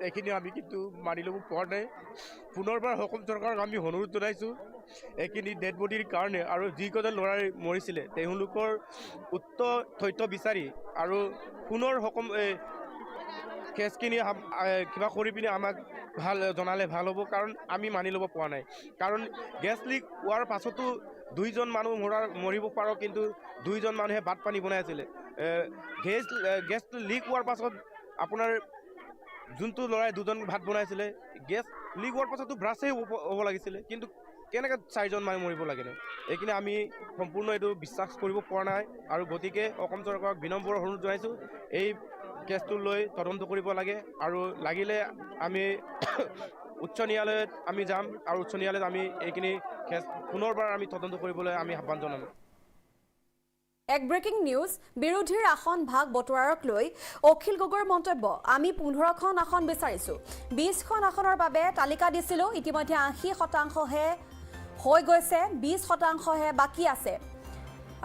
এইখিনি আমি কিন্তু মানি ল'ব পৰা নাই। পুনৰবাৰ অসম চৰকাৰক আমি অনুৰোধ জনাইছোঁ এইখিনি ডেড বডিৰ কাৰণে আৰু যিকেইজন ল'ৰাই মৰিছিলে তেওঁলোকৰ উত্তৰ তথ্য বিচাৰি আৰু পুনৰ কেছখিনি কিবা কৰি পিনি আমাক জনালে ভাল হ'ব। কাৰণ আমি মানি ল'ব পৰা নাই। কাৰণ গেছ লিক হোৱাৰ পাছতো 2জন মানুহ মৰিব পাৰোঁ, কিন্তু 2জন মানুহে ভাত পানী বনাই আছিলে। গেছ লিক হোৱাৰ পাছত আপোনাৰ যোনটো ল'ৰাই 2জন ভাত বনাইছিলে, গেছ লিক হোৱাৰ পাছতো ব্ৰাছেই হ'ব লাগিছিলে, কিন্তু কেনেকৈ 4জন মানুহ মৰিব লাগেনে? এইখিনি আমি সম্পূৰ্ণ এইটো বিশ্বাস কৰিব পৰা নাই। আৰু গতিকে অসম চৰকাৰক বিনম্ৰ অনুৰোধ জনাইছোঁ এই কেছটো লৈ তদন্ত কৰিব লাগে আৰু লাগিলে আমি উচ্চ ন্যায়ালয়ত আমি যাম আৰু উচ্চ ন্যায়ালয়ত আমি এইখিনি কেছ পুনৰবাৰ আমি তদন্ত কৰিবলৈ আমি আহ্বান জনাম। এক ব্ৰেকিং নিউজ, বিৰোধীৰ আসন ভাগ বটোৱাৰক লৈ অখিল গগৈৰ মন্তব্য। আমি 15খন আসন বিচাৰিছোঁ, 20খন আসনৰ বাবে তালিকা দিছিলোঁ, ইতিমধ্যে 80%হে হৈ গৈছে, 20%হে বাকী আছে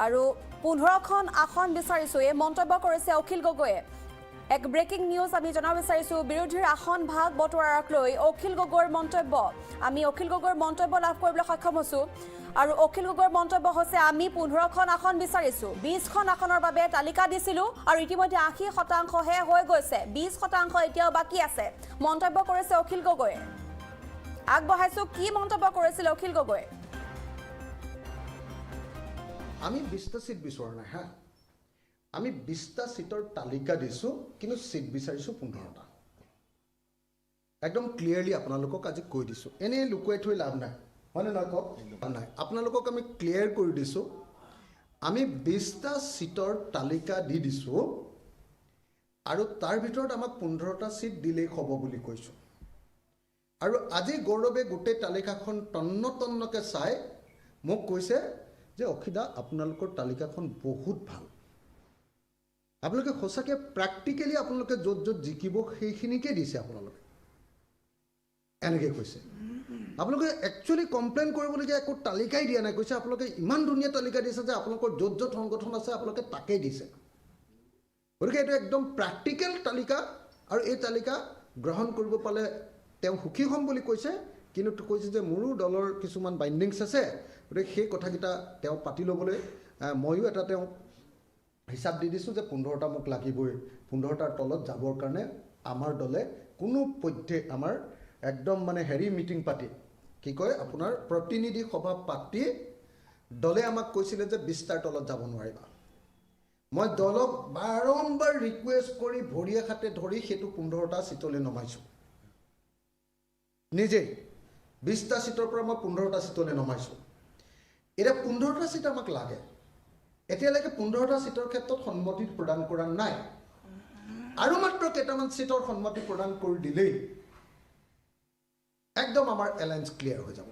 আৰু 15খন আসন বিচাৰিছোঁ এই মন্তব্য কৰিছে অখিল গগৈয়ে। এক ব্ৰেকিং নিউজ আমি জনাব বিচাৰিছোঁ, বিৰোধীৰ আসন ভাগ বটোৱাৰক লৈ অখিল গগৈৰ মন্তব্য। আমি অখিল গগৈৰ মন্তব্য লাভ কৰিবলৈ সক্ষম হৈছোঁ আৰু অখিল গগৈৰ মন্তব্য হৈছে আমি 15খন আসন বিচাৰিছোঁ, 20খন আসনৰ বাবে তালিকা দিছিলোঁ আৰু ইতিমধ্যে 80%হে হৈ গৈছে, 20% এতিয়াও বাকী আছে, মন্তব্য কৰিছে অখিল গগৈয়ে। আগবঢ়াইছোঁ কি মন্তব্য কৰিছিল অখিল গগৈয়ে। আমি 20টা সিট বিচৰা নাই হা, আমি 20টা সিটৰ তালিকা দিছো কিন্তু সিট বিচাৰিছো 15টা একদম ক্লিয়াৰলি আপোনালোকক আজি কৈ দিছো এনে লুকুৱাই থৈ লাভ নাই মানে নয় কক নাই আপোনালোকক আমি ক্লিয়াৰ কৰি দিছো আমি 20টা সিটৰ তালিকা দি দিছো আৰু তাৰ ভিতৰত আমাক 15টা সিট দিলেই হ'ব বুলি কৈছো আৰু আজি গৌৰৱে গোটেই তালিকাখন তন্নতন্নকে চাই মোক কৈছে যে অখিদা আপোনালোকৰ তালিকাখন বহুত ভাল আপোনালোকে সঁচাকে প্ৰ্যাকটিক্যালি আপোনালোকে য'ত য'ত জিকিব সেইখিনিকে দিছে আপোনালোকে এনেকৈ কৈছে আপোনালোকে একচুয়ালি কমপ্লেইন কৰিবলগীয়া একো তালিকাই দিয়া নাই কৈছে আপোনালোকে ইমান ধুনীয়া তালিকা দিছে যে আপোনালোকৰ য'ত য'ত সংগঠন আছে আপোনালোকে তাকেই দিছে গতিকে এইটো একদম প্ৰ্যাকটিক্যাল তালিকা আৰু এই তালিকা গ্ৰহণ কৰিব পালে তেওঁ সুখী হ'ম বুলি কৈছে কিন্তু কৈছে যে মোৰো দলৰ কিছুমান বাইণ্ডিংছ আছে গতিকে সেই কথাকেইটা তেওঁ পাতি ল'বলৈ ময়ো এটা তেওঁ হিচাপ দি দিছোঁ যে 15টা মোক লাগিবই 15টাৰ তলত যাবৰ কাৰণে আমাৰ দলে কোনো পধ্যে আমাৰ একদম মানে হেৰি মিটিং পাতি কি কয় আপোনাৰ প্ৰতিনিধি সভা পাতি দলে আমাক কৈছিলে যে 20টাৰ তলত যাব নোৱাৰিবা মই দলক বাৰম্বাৰ ৰিকুৱেষ্ট কৰি ভৰিয়ে হাতে ধৰি সেইটো 15টা সিটলৈ নমাইছোঁ নিজে 20টা সিটৰ পৰা মই 15টা সিটলৈ নমাইছোঁ এটা 15টা সিট আমাক লাগে এতিয়ালৈকে 15টা সিটৰ ক্ষেত্ৰত সন্মতি প্ৰদান কৰা নাই আৰু মাত্ৰ কেইটামান সিটৰ সন্মতি প্ৰদান কৰি দিলেই একদম আমাৰ এলায়েন্স ক্লিয়াৰ হৈ যাব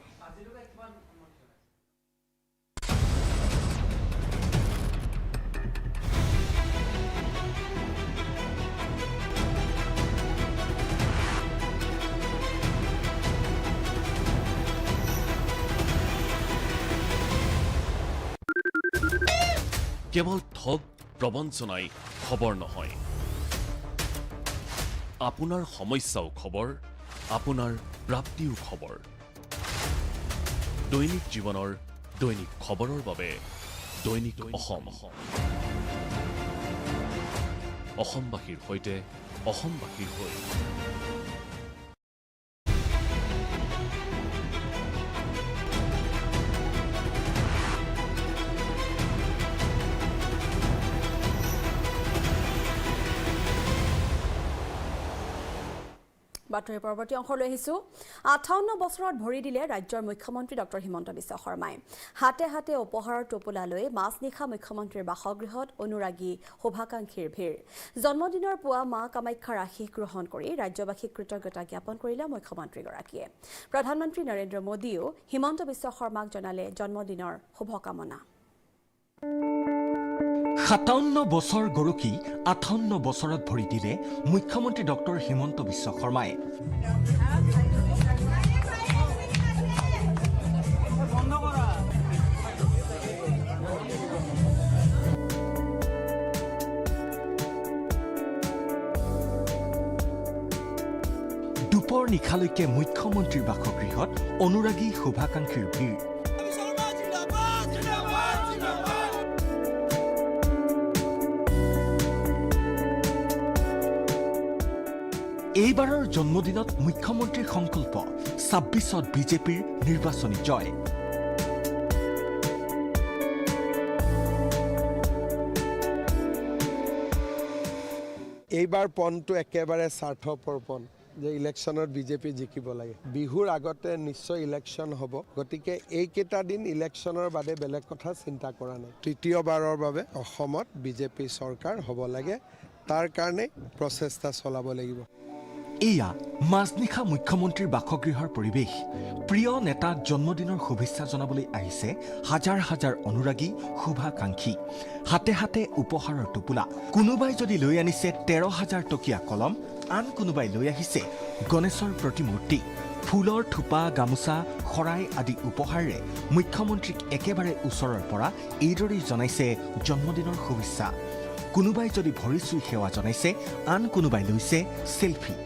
কেৱল ঠগ প্ৰবঞ্চনাই খবৰ নহয় আপোনাৰ সমস্যাও খবৰ আপোনাৰ প্ৰাপ্তিও খবৰ দৈনিক জীৱনৰ দৈনিক খবৰৰ বাবে দৈনিক অসম অসমবাসীৰ সৈতে অসমবাসীৰ হৈ বাতৰিৰ পৰৱৰ্তী অংশলৈ আহিছোঁ 58 বছৰত ভৰি দিলে ৰাজ্যৰ মুখ্যমন্ত্ৰী ডক্টৰ হিমন্ত বিশ্ব শৰ্মাই হাতে হাতে উপহাৰৰ টোপোলালৈ মাজনিশা মুখ্যমন্ত্ৰীৰ বাসগৃহত অনুৰাগী শুভাকাংক্ষীৰ ভিৰ জন্মদিনৰ পুৱা মা কামাখ্যাৰ আশীষ গ্ৰহণ কৰি ৰাজ্যবাসীক কৃতজ্ঞতা জ্ঞাপন কৰিলে মুখ্যমন্ত্ৰীগৰাকীয়ে প্ৰধানমন্ত্ৰী নৰেন্দ্ৰ মোদীয়েও হিমন্ত বিশ্ব শৰ্মাক জনালে জন্মদিনৰ শুভকামনা 57 বছৰ গৰকি 58 বছৰত ভৰি দিলে মুখ্যমন্ত্ৰী ডক্টৰ হিমন্ত বিশ্ব শৰ্মাই দুপৰ নিশালৈকে মুখ্যমন্ত্ৰীৰ বাসগৃহত অনুৰাগী শুভাকাংক্ষীৰ ভিৰ এইবাৰৰ জন্মদিনত মুখ্যমন্ত্ৰীৰ সংকল্প 26ত বিজেপিৰ নিৰ্বাচনী জয় এইবাৰ পণটো একেবাৰে স্বাৰ্থপৰ পণ যে ইলেকশ্যনত বিজেপি জিকিব লাগে বিহুৰ আগতে নিশ্চয় ইলেকশ্যন হ'ব গতিকে এইকেইটা দিন ইলেকশ্যনৰ বাদে বেলেগ কথা চিন্তা কৰা নাই তৃতীয়বাৰৰ বাবে অসমত বিজেপি চৰকাৰ হ'ব লাগে তাৰ কাৰণে প্ৰচেষ্টা চলাব লাগিব এয়া মাজনিশা মুখ্যমন্ত্ৰীৰ বাসগৃহৰ পৰিৱেশ প্ৰিয় নেতাক জন্মদিনৰ শুভেচ্ছা জনাবলৈ আহিছে হাজাৰ হাজাৰ অনুৰাগী শুভাকাংক্ষী হাতে হাতে উপহাৰৰ টোপোলা কোনোবাই যদি লৈ আনিছে 13,000 টকীয়া কলম আন কোনোবাই লৈ আহিছে গণেশৰ প্ৰতিমূৰ্তি ফুলৰ থোপা গামোচা শৰাই আদি উপহাৰেৰে মুখ্যমন্ত্ৰীক একেবাৰে ওচৰৰ পৰা এইদৰেই জনাইছে জন্মদিনৰ শুভেচ্ছা কোনোবাই যদি ভৰি চুই সেৱা জনাইছে আন কোনোবাই লৈছে সেলফি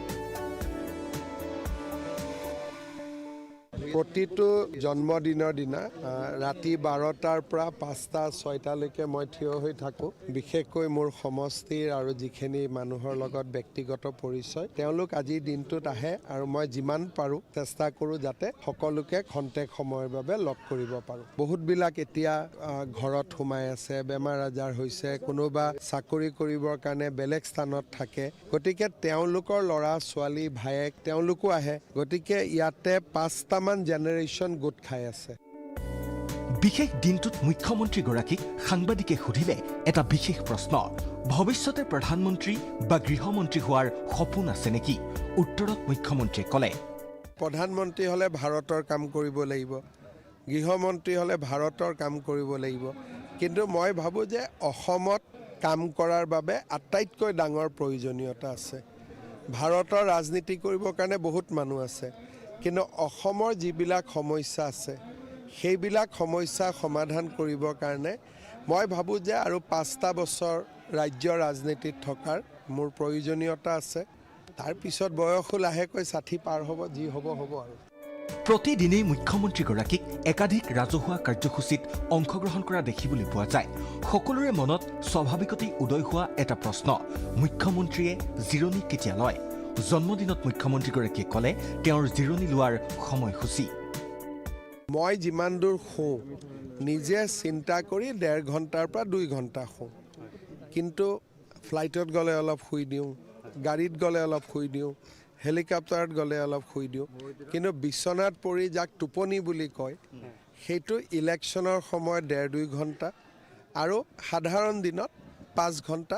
প্ৰতিটো জন্মদিনৰ দিনা ৰাতি 12টাৰ পৰা 5টা 6টালৈকে মই থিয় হৈ থাকোঁ বিশেষকৈ মোৰ সমষ্টিৰ আৰু যিখিনি মানুহৰ লগত ব্যক্তিগত পৰিচয় তেওঁলোক আজিৰ দিনটোত আহে আৰু মই যিমান পাৰোঁ চেষ্টা কৰোঁ যাতে সকলোকে খন্তেক সময়ৰ বাবে লগ কৰিব পাৰোঁ বহুতবিলাক এতিয়া ঘৰত সোমাই আছে বেমাৰ আজাৰ হৈছে কোনোবা চাকৰি কৰিবৰ কাৰণে বেলেগ স্থানত থাকে গতিকে তেওঁলোকৰ ল'ৰা ছোৱালী ভায়েক তেওঁলোকো আহে গতিকে ইয়াতে 5টামান জেনেৰেশ্যন গোট খাই আছে বিশেষ দিনটোত মুখ্যমন্ত্ৰীগৰাকীক সাংবাদিকে সুধিলে এটা বিশেষ প্ৰশ্ন ভৱিষ্যতে প্ৰধানমন্ত্ৰী বা গৃহমন্ত্ৰী হোৱাৰ সপোন আছে নেকি উত্তৰত মুখ্যমন্ত্ৰীয়ে ক'লে প্ৰধানমন্ত্ৰী হ'লে ভাৰতৰ কাম কৰিব লাগিব গৃহমন্ত্ৰী হ'লে ভাৰতৰ কাম কৰিব লাগিব কিন্তু মই ভাবোঁ যে অসমত কাম কৰাৰ বাবে আটাইতকৈ ডাঙৰ প্ৰয়োজনীয়তা আছে ভাৰতৰ ৰাজনীতি কৰিবৰ কাৰণে বহুত মানুহ আছে কিন্তু অসমৰ যিবিলাক সমস্যা আছে সেইবিলাক সমস্যা সমাধান কৰিবৰ কাৰণে মই ভাবোঁ যে আৰু 5টা বছৰ ৰাজ্যৰ ৰাজনীতিত থকাৰ মোৰ প্ৰয়োজনীয়তা আছে তাৰ পিছত বয়সো লাহেকৈ 60 পাৰ হ'ব যি হ'ব হ'ব আৰু প্ৰতিদিনেই মুখ্যমন্ত্ৰীগৰাকীক একাধিক ৰাজহুৱা কাৰ্যসূচীত অংশগ্ৰহণ কৰা দেখিবলৈ পোৱা যায় সকলোৰে মনত স্বাভাৱিকতেই উদয় হোৱা এটা প্ৰশ্ন মুখ্যমন্ত্ৰীয়ে জিৰণি কেতিয়া লয় জন্মদিনত মুখ্যমন্ত্ৰীগৰাকীয়ে ক'লে তেওঁৰ জিৰণি লোৱাৰ সময়সূচী মই যিমান দূৰ শুওঁ নিজে চিন্তা কৰি 1.5 ঘণ্টাৰ পৰা 2 ঘণ্টা শুওঁ কিন্তু ফ্লাইটত গ'লে অলপ শুই দিওঁ গাড়ীত গ'লে অলপ শুই দিওঁ হেলিকপ্টাৰত গ'লে অলপ শুই দিওঁ কিন্তু বিচনাত পৰি যাক টোপনি বুলি কয় সেইটো ইলেকশ্যনৰ সময়ত 1.5-2 ঘণ্টা আৰু সাধাৰণ দিনত 5 ঘণ্টা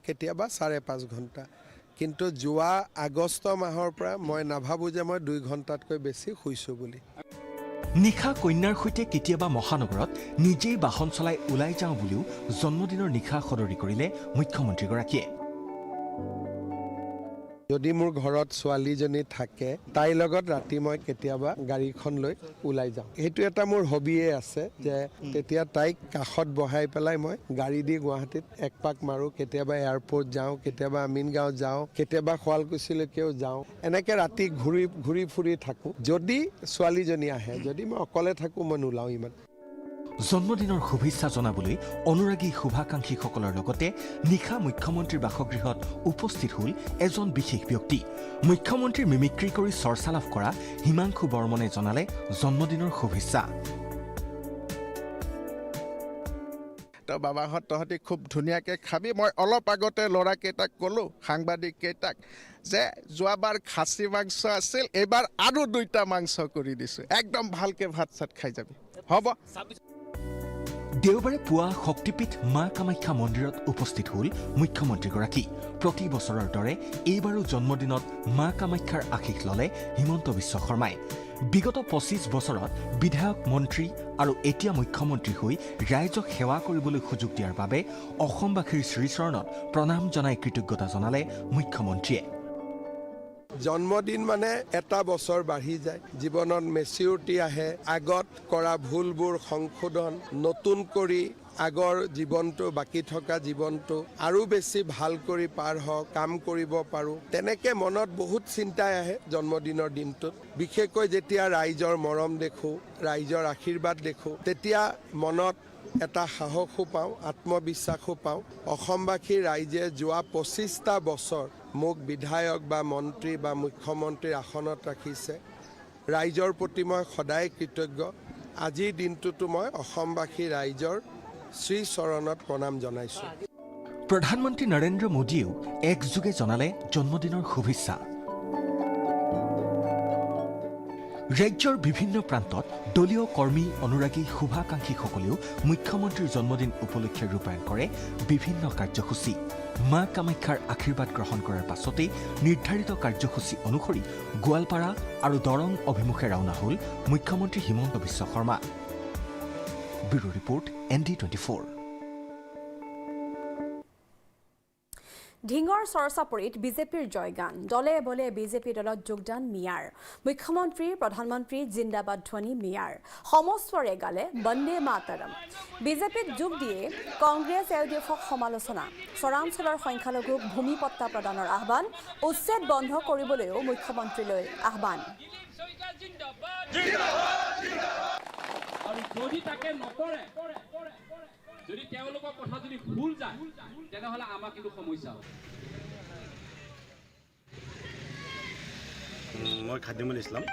কেতিয়াবা 5.5 ঘণ্টা কিন্তু যোৱা আগষ্ট মাহৰ পৰা মই নাভাবোঁ যে মই 2 ঘণ্টাতকৈ বেছি শুইছোঁ বুলি নিশা কন্যাৰ সৈতে কেতিয়াবা মহানগৰত নিজেই বাহন চলাই ওলাই যাওঁ বুলিও জন্মদিনৰ নিশা সদৰি কৰিলে মুখ্যমন্ত্ৰীগৰাকীয়ে যদি মোৰ ঘৰত ছোৱালীজনী থাকে তাইৰ লগত ৰাতি মই কেতিয়াবা গাড়ীখন লৈ ওলাই যাওঁ সেইটো এটা মোৰ হবিয়ে আছে যে তেতিয়া তাইক কাষত বহাই পেলাই মই গাড়ী দি গুৱাহাটীত এক পাক মাৰোঁ কেতিয়াবা এয়াৰপৰ্ট যাওঁ কেতিয়াবা আমিনগাঁও যাওঁ কেতিয়াবা শুৱালকুছিলৈকেও যাওঁ এনেকৈ ৰাতি ঘূৰি ফুৰি থাকোঁ যদি ছোৱালীজনী আহে যদি মই অকলে থাকোঁ মই নোলাওঁ ইমান জন্মদিনৰ শুভেচ্ছা জনাবলৈ অনুৰাগী শুভাকাংক্ষীসকলৰ লগতে নিশা মুখ্যমন্ত্ৰীৰ বাসগৃহত উপস্থিত হ'ল এজন বিশেষ ব্যক্তি মুখ্যমন্ত্ৰীৰ মিমিক্ৰি কৰি চৰ্চা লাভ কৰা হিমাংশু বৰ্মনে জনালে জন্মদিনৰ শুভেচ্ছা বাবাহঁত তহঁতি খুব ধুনীয়াকৈ খাবি মই অলপ আগতে ল'ৰাকেইটাক ক'লোঁ সাংবাদিককেইটাক যে যোৱাবাৰ খাচী মাংস আছিল এইবাৰ আৰু 2টা মাংস কৰি দিছোঁ একদম ভালকৈ ভাত চাত খাই যাবি হ'ব দেওবাৰে পুৱা শক্তিপীঠ মা কামাখ্যা মন্দিৰত উপস্থিত হ'ল মুখ্যমন্ত্ৰীগৰাকী প্ৰতি বছৰৰ দৰে এইবাৰো জন্মদিনত মা কামাখ্যাৰ আশীষ ল'লে হিমন্ত বিশ্ব শৰ্মাই বিগত 25 বছৰত বিধায়ক মন্ত্ৰী আৰু এতিয়া মুখ্যমন্ত্ৰী হৈ ৰাইজক সেৱা কৰিবলৈ সুযোগ দিয়াৰ বাবে অসমবাসীৰ শ্ৰীচৰণত প্ৰণাম জনাই কৃতজ্ঞতা জনালে মুখ্যমন্ত্ৰীয়ে জন্মদিন মানে এটা বছৰ বাঢ়ি যায় জীৱনত মেচিউৰিটি আহে আগত কৰা ভুলবোৰ সংশোধন নতুন কৰি আগৰ জীৱনটো বাকি থকা জীৱনটো আৰু বেছি ভাল কৰি পাৰ হওক কাম কৰিব পাৰোঁ তেনেকৈ মনত বহুত চিন্তাই আহে জন্মদিনৰ দিনটোত বিশেষকৈ যেতিয়া ৰাইজৰ মৰম দেখোঁ ৰাইজৰ আশীৰ্বাদ দেখোঁ তেতিয়া মনত এটা সাহসো পাওঁ আত্মবিশ্বাসো পাওঁ অসমবাসী ৰাইজে যোৱা 25টা বছৰ মোক বিধায়ক বা মন্ত্ৰী বা মুখ্যমন্ত্ৰীৰ আসনত ৰাখিছে ৰাইজৰ প্ৰতি মই সদায় কৃতজ্ঞ আজিৰ দিনটোতো মই অসমবাসী ৰাইজৰ শ্ৰীচৰণত প্ৰণাম জনাইছোঁ প্ৰধানমন্ত্ৰী নৰেন্দ্ৰ মোদীয়েও একযোগে জনালে জন্মদিনৰ শুভেচ্ছা ৰাজ্যৰ বিভিন্ন প্ৰান্তত দলীয় কৰ্মী অনুৰাগী শুভাকাংক্ষীসকলেও মুখ্যমন্ত্ৰীৰ জন্মদিন উপলক্ষে ৰূপায়ণ কৰে বিভিন্ন কাৰ্যসূচী মা কামাখ্যাৰ আশীৰ্বাদ গ্ৰহণ কৰাৰ পাছতেই নিৰ্ধাৰিত কাৰ্যসূচী অনুসৰি গোৱালপাৰা আৰু দৰং অভিমুখে ৰাওনা হ'ল মুখ্যমন্ত্ৰী Himanta Biswa Sarma bureau report ND24 ঢিঙৰ চৰচাপৰিত বিজেপিৰ জয়গান দলে বলে বিজেপি দলত যোগদান মিয়াৰ মুখ্যমন্ত্ৰী প্ৰধানমন্ত্ৰী জিন্দাবাদ ধ্বনি মিয়াৰ সমস্বৰে গালে বন্দে মাতৰম বিজেপিত যোগ দিয়ে কংগ্ৰেছ এলডিএফক সমালোচনা চৰাঞ্চলৰ সংখ্যালঘুক ভূমিপট্টা প্ৰদানৰ আহ্বান উচ্ছেদ বন্ধ কৰিবলৈও মুখ্যমন্ত্ৰীলৈ আহ্বান যদি তেওঁলোকৰ কথা যদি ভুল যায় তেনেহলে আমাৰ কিন্তু সমস্যা হ'ব মই খাদিমুল ইছলাম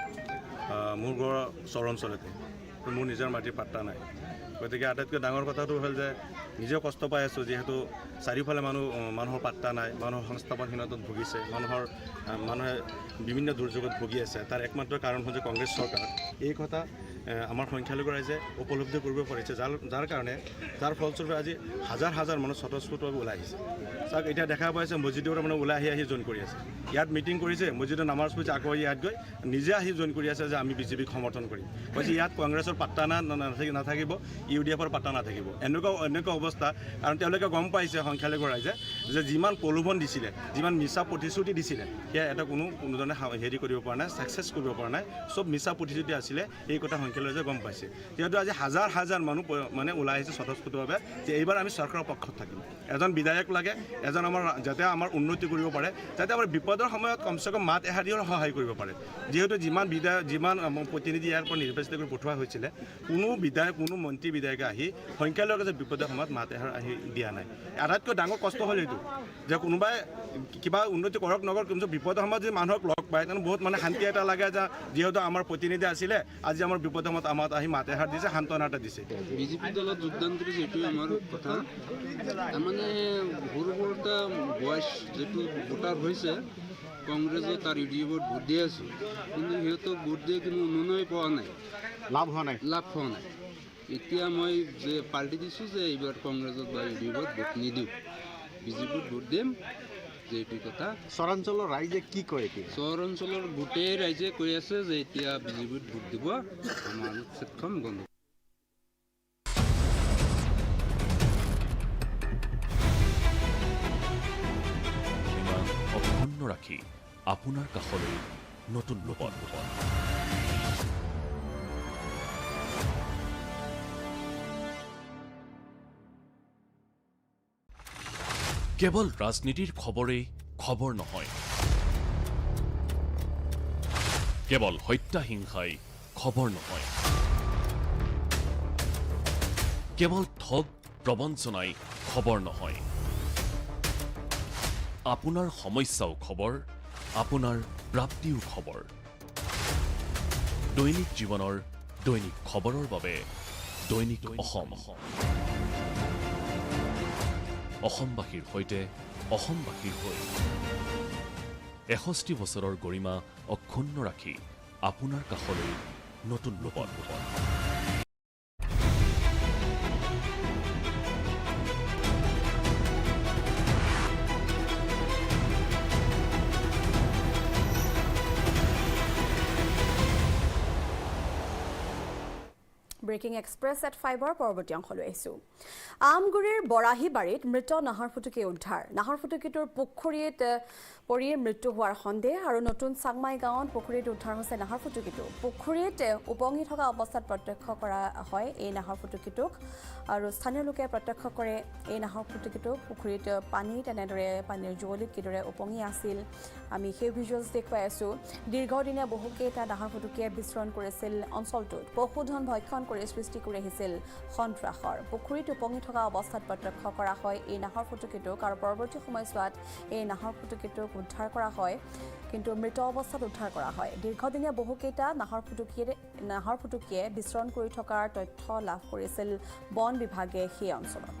মোৰ ঘৰ চৰঞ্চলতে মোৰ নিজৰ মাটিৰ পাত্তা নাই গতিকে আটাইতকৈ ডাঙৰ কথাটো হ'ল যে নিজেও কষ্ট পাই আছোঁ যিহেতু চাৰিওফালে মানুহৰ পাত্তা নাই মানুহৰ সংস্থাপনহীনতাত ভুগিছে মানুহে বিভিন্ন দুৰ্যোগত ভুগি আছে তাৰ একমাত্ৰ কাৰণ হৈছে কংগ্ৰেছ চৰকাৰ এই কথা আমাৰ সংখ্যালঘু ৰাইজে উপলব্ধি কৰিব পাৰিছে যাৰ ফলস্বৰূপে আজি হাজাৰ হাজাৰ মানুহ স্বতঃস্ফূৰ্তভাৱে ওলাই আহিছে চাওক এতিয়া দেখা পাইছে মছজিদৰ মানে ওলাই আহি জইন কৰি আছে ইয়াত মিটিং কৰিছে মছজিদৰ নামাজ পঢ়িছে আকৌ ইয়াত গৈ নিজে আহি জইন কৰি আছে যে আমি বিজেপিক সমৰ্থন কৰিম কৈছে ইয়াত কংগ্ৰেছৰ পাত্তা নাথাকিব ইউডিএফৰ পাত্তা নাথাকিব এনেকুৱা অৱস্থা কাৰণ তেওঁলোকে গম পাইছে সংখ্যালঘু ৰাইজে যে যিমান প্ৰলোভন দিছিলে যিমান মিছা প্ৰতিশ্ৰুতি দিছিলে সেয়া এটা কোনোধৰণে হেৰি কৰিব পৰা নাই ছাকচেছ কৰিব পৰা নাই চব মিছা প্ৰতিশ্ৰুতি আছিলে এই কথা সংখ্যালঘু ৰাইজে গম পাইছে যিহেতু আজি হাজাৰ হাজাৰ মানুহ মানে ওলাই আহিছে স্বতঃস্ফূৰ্তভাৱে যে এইবাৰ আমি চৰকাৰৰ পক্ষত থাকিম এজন বিধায়ক লাগে এজন যাতে আমাৰ উন্নতি কৰিব পাৰে যাতে আমাৰ বিপদৰ সময়ত কমচে কম মাত এষাৰ দিও সহায় কৰিব পাৰে যিহেতু যিমান প্ৰতিনিধি ইয়াৰ পৰা নিৰ্বাচিত কৰি পঠোৱা হৈছিলে কোনো বিধায়ক কোনো মন্ত্ৰী বিধায়কে আহি সংখ্যালঘু যে বিপদৰ সময়ত মাত এষাৰ আহি দিয়া নাই আটাইতকৈ ডাঙৰ কষ্ট হ'ল এইটো যে কোনোবাই কিবা উন্নতি কৰক নকৰক কিন্তু বিপদৰ সময়ত যদি মানুহক লগ পায় তেনে বহুত মানে শান্তি এটা লাগে যে যিহেতু আমাৰ প্ৰতিনিধি আছিলে আজি আমাৰ বিপদৰ সময়ত আমাক আহি মাত এষাৰ দিছে সান্তনা এটা দিছে বিজেপি দলত যোগদান কৰিছে এইটোৱে আমাৰ কথা তাৰমানে সৰু সৰু এটা বয়স যিটো ভোটাৰ হৈছে কংগ্ৰেছে তাৰ ইউডিএফত ভোট দি আছোঁ কিন্তু সিহঁতক ভোট দিয়ে কোনো উন্নয়ন পোৱা নাই লাভ হোৱা নাই এতিয়া মই যে পাল্টি দিছোঁ যে এইবাৰ কংগ্ৰেছত বা ইউডিএফত ভোট নিদিওঁ বিজেপিত ভোট দিম যে এইটো কথা চৰাঞ্চলৰ ৰাইজে কি কয় এতিয়া চৰাঞ্চলৰ গোটেই ৰাইজে কৈ আছে যে এতিয়া বিজেপিত ভোট দিব আমাৰ ক্ষেত্ৰখন বন্ধ অক্ষুণ্ণ ৰাখি আপোনাৰ কাষলৈ নতুন ৰূপত কেৱল ৰাজনীতিৰ খবৰেই খবৰ নহয় কেৱল হত্যা হিংসাই খবৰ নহয় কেৱল ঠগ প্ৰবঞ্চনাই খবৰ নহয় আপোনাৰ সমস্যাও খবৰ আপোনাৰ প্ৰাপ্তিও খবৰ দৈনিক জীৱনৰ দৈনিক খবৰৰ বাবে দৈনিক অসমবাসীৰ সৈতে অসমবাসীৰ হৈ ৬১ বছৰৰ গৰিমা অক্ষুণ্ণ ৰাখি আপোনাৰ কাষলৈ নতুন ৰূপত ব্ৰেকিং এক্সপ্ৰেছ এট 5 পৰৱৰ্তী অংশলৈ আহিছোঁ আমগুৰিৰ বৰাহীবাৰীত মৃত নাহৰ ফুটুকী উদ্ধাৰ নাহৰ ফুটুকীটোৰ পুখুৰীত পৰি মৃত্যু হোৱাৰ সন্দেহ আৰু নতুন চাংমাই গাঁৱত পুখুৰীত উদ্ধাৰ হৈছে নাহৰ ফুটুকীটো পুখুৰীত উপঙি থকা অৱস্থাত প্ৰত্যক্ষ কৰা হয় এই নাহৰ ফুটুকীটোক আৰু স্থানীয় লোকে প্ৰত্যক্ষ কৰে এই নাহৰ ফুটুকীটোক পুখুৰীত পানী তেনেদৰে পানীৰ জুৱলিত কিদৰে উপঙি আছিল আমি সেই ভিজুৱেলছ দেখুৱাই আছোঁ দীৰ্ঘদিনীয়া বহুকেইটা নাহৰ ফুটুকীয়ে বিচৰণ কৰিছিল অঞ্চলটোত পশুধন ভক্ষণ কৰি সৃষ্টি কৰি আহিছিল সন্ত্ৰাসৰ পুখুৰীত উপঙি থকা অৱস্থাত প্ৰত্যক্ষ কৰা হয় এই নাহৰ ফুটুকীটোক আৰু পৰৱৰ্তী সময়ছোৱাত এই নাহৰ ফুটুকীটোক উদ্ধাৰ কৰা হয় কিন্তু মৃত অৱস্থাত উদ্ধাৰ কৰা হয় দীৰ্ঘদিনীয়া বহুকেইটা নাহৰ ফুটুকীয়ে বিচৰণ কৰি থকাৰ তথ্য লাভ কৰিছিল বন বিভাগে সেই অঞ্চলত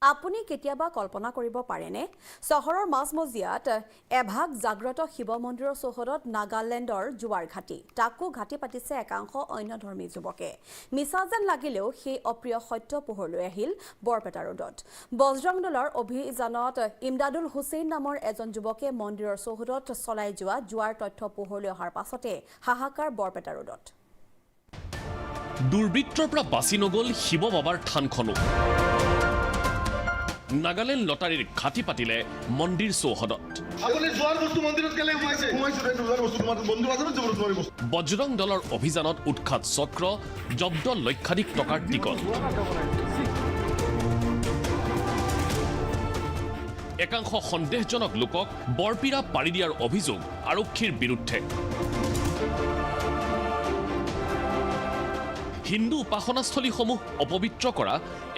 আপুনি কেতিয়াবা কল্পনা কৰিব পাৰেনে চহৰৰ মাজমজিয়াত এভাগ জাগ্ৰত শিৱ মন্দিৰৰ চৌহদত নাগালেণ্ডৰ জোৱাৰ ঘাটি তাকো ঘাটি পাতিছে একাংশ অন্যধৰ্মী যুৱকে মিছা যেন লাগিলেও সেই অপ্ৰিয় সত্য পোহৰলৈ আহিল বৰপেটা ৰোডত বজৰং দলৰ অভিযানত ইমদাদুল হুছেইন নামৰ এজন যুৱকে মন্দিৰৰ চৌহদত চলাই যোৱা জোৱাৰ তথ্য পোহৰলৈ অহাৰ পাছতে হাহাকাৰ বৰপেটা ৰোডত দুৰ্বৃত্তৰ পৰা বাছি নগল শিৱ বাবাৰ থানখনো নাগালেণ্ড লটাৰীৰ ঘাটি পাতিলে মন্দিৰ চৌহদত বজৰং দলৰ অভিযানত উৎখাত চক্ৰ জব্দ লক্ষাধিক টকাৰ টিকট একাংশ সন্দেহজনক লোকক বৰপীৰা পাৰি দিয়াৰ অভিযোগ আৰক্ষীৰ বিৰুদ্ধে হিন্দু উপাসনাস্থলীসমূহ অপবিত্ৰ কৰা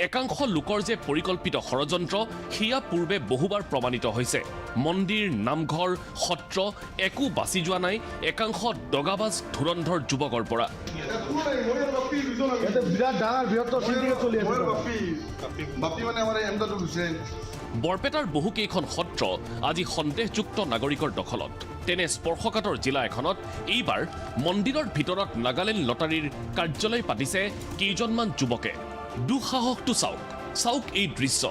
একাংশ লোকৰ যে পৰিকল্পিত ষড়যন্ত্ৰ সেয়া পূৰ্বে বহুবাৰ প্ৰমাণিত হৈছে মন্দিৰ নামঘৰ সত্ৰ একো বাছি যোৱা নাই একাংশ দগাবাজ ধুৰন্ধৰ যুৱকৰ পৰা বৰপেটাৰ বহুকেইখন সত্ৰ আজি সন্দেহযুক্ত নাগৰিকৰ দখলত তেনে স্পৰ্শকাতৰ জিলা এখনত এইবাৰ মন্দিৰৰ ভিতৰত নাগালেণ্ড লটাৰীৰ কাৰ্যালয় পাতিছে কেইজনমান যুৱকে দুঃসাহসটো চাওক এই দৃশ্য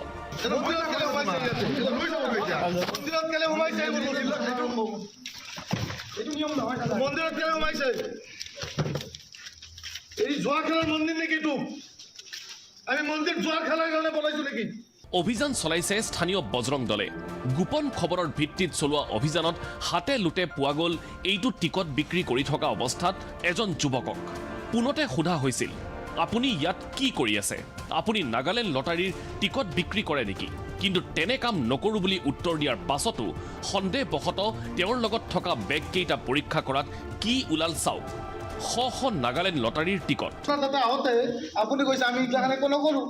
অভিযান চলাইছে স্থানীয় বজৰং দলে গোপন খবৰৰ ভিত্তিত চলোৱা অভিযানত হাতে লুটে পোৱা গ'ল এইটো টিকট বিক্ৰী কৰি থকা অৱস্থাত এজন যুৱকক পুনতে সোধা হৈছিল আপুনি ইয়াত কি কৰি আছে আপুনি নাগালেণ্ড লটাৰীৰ টিকট বিক্ৰী কৰে নেকি কিন্তু তেনে কাম নকৰো বুলি উত্তৰ দিয়াৰ পাছতো সন্দেহবশতঃ তেওঁৰ লগত থকা বেগ কেইটা পৰীক্ষা কৰাত কি ওলাল চাওক শ নাগালেণ্ড লটাৰীৰ টিকট আপুনি কৈছে আমি এইগিলাখানে একো নকৰোঁ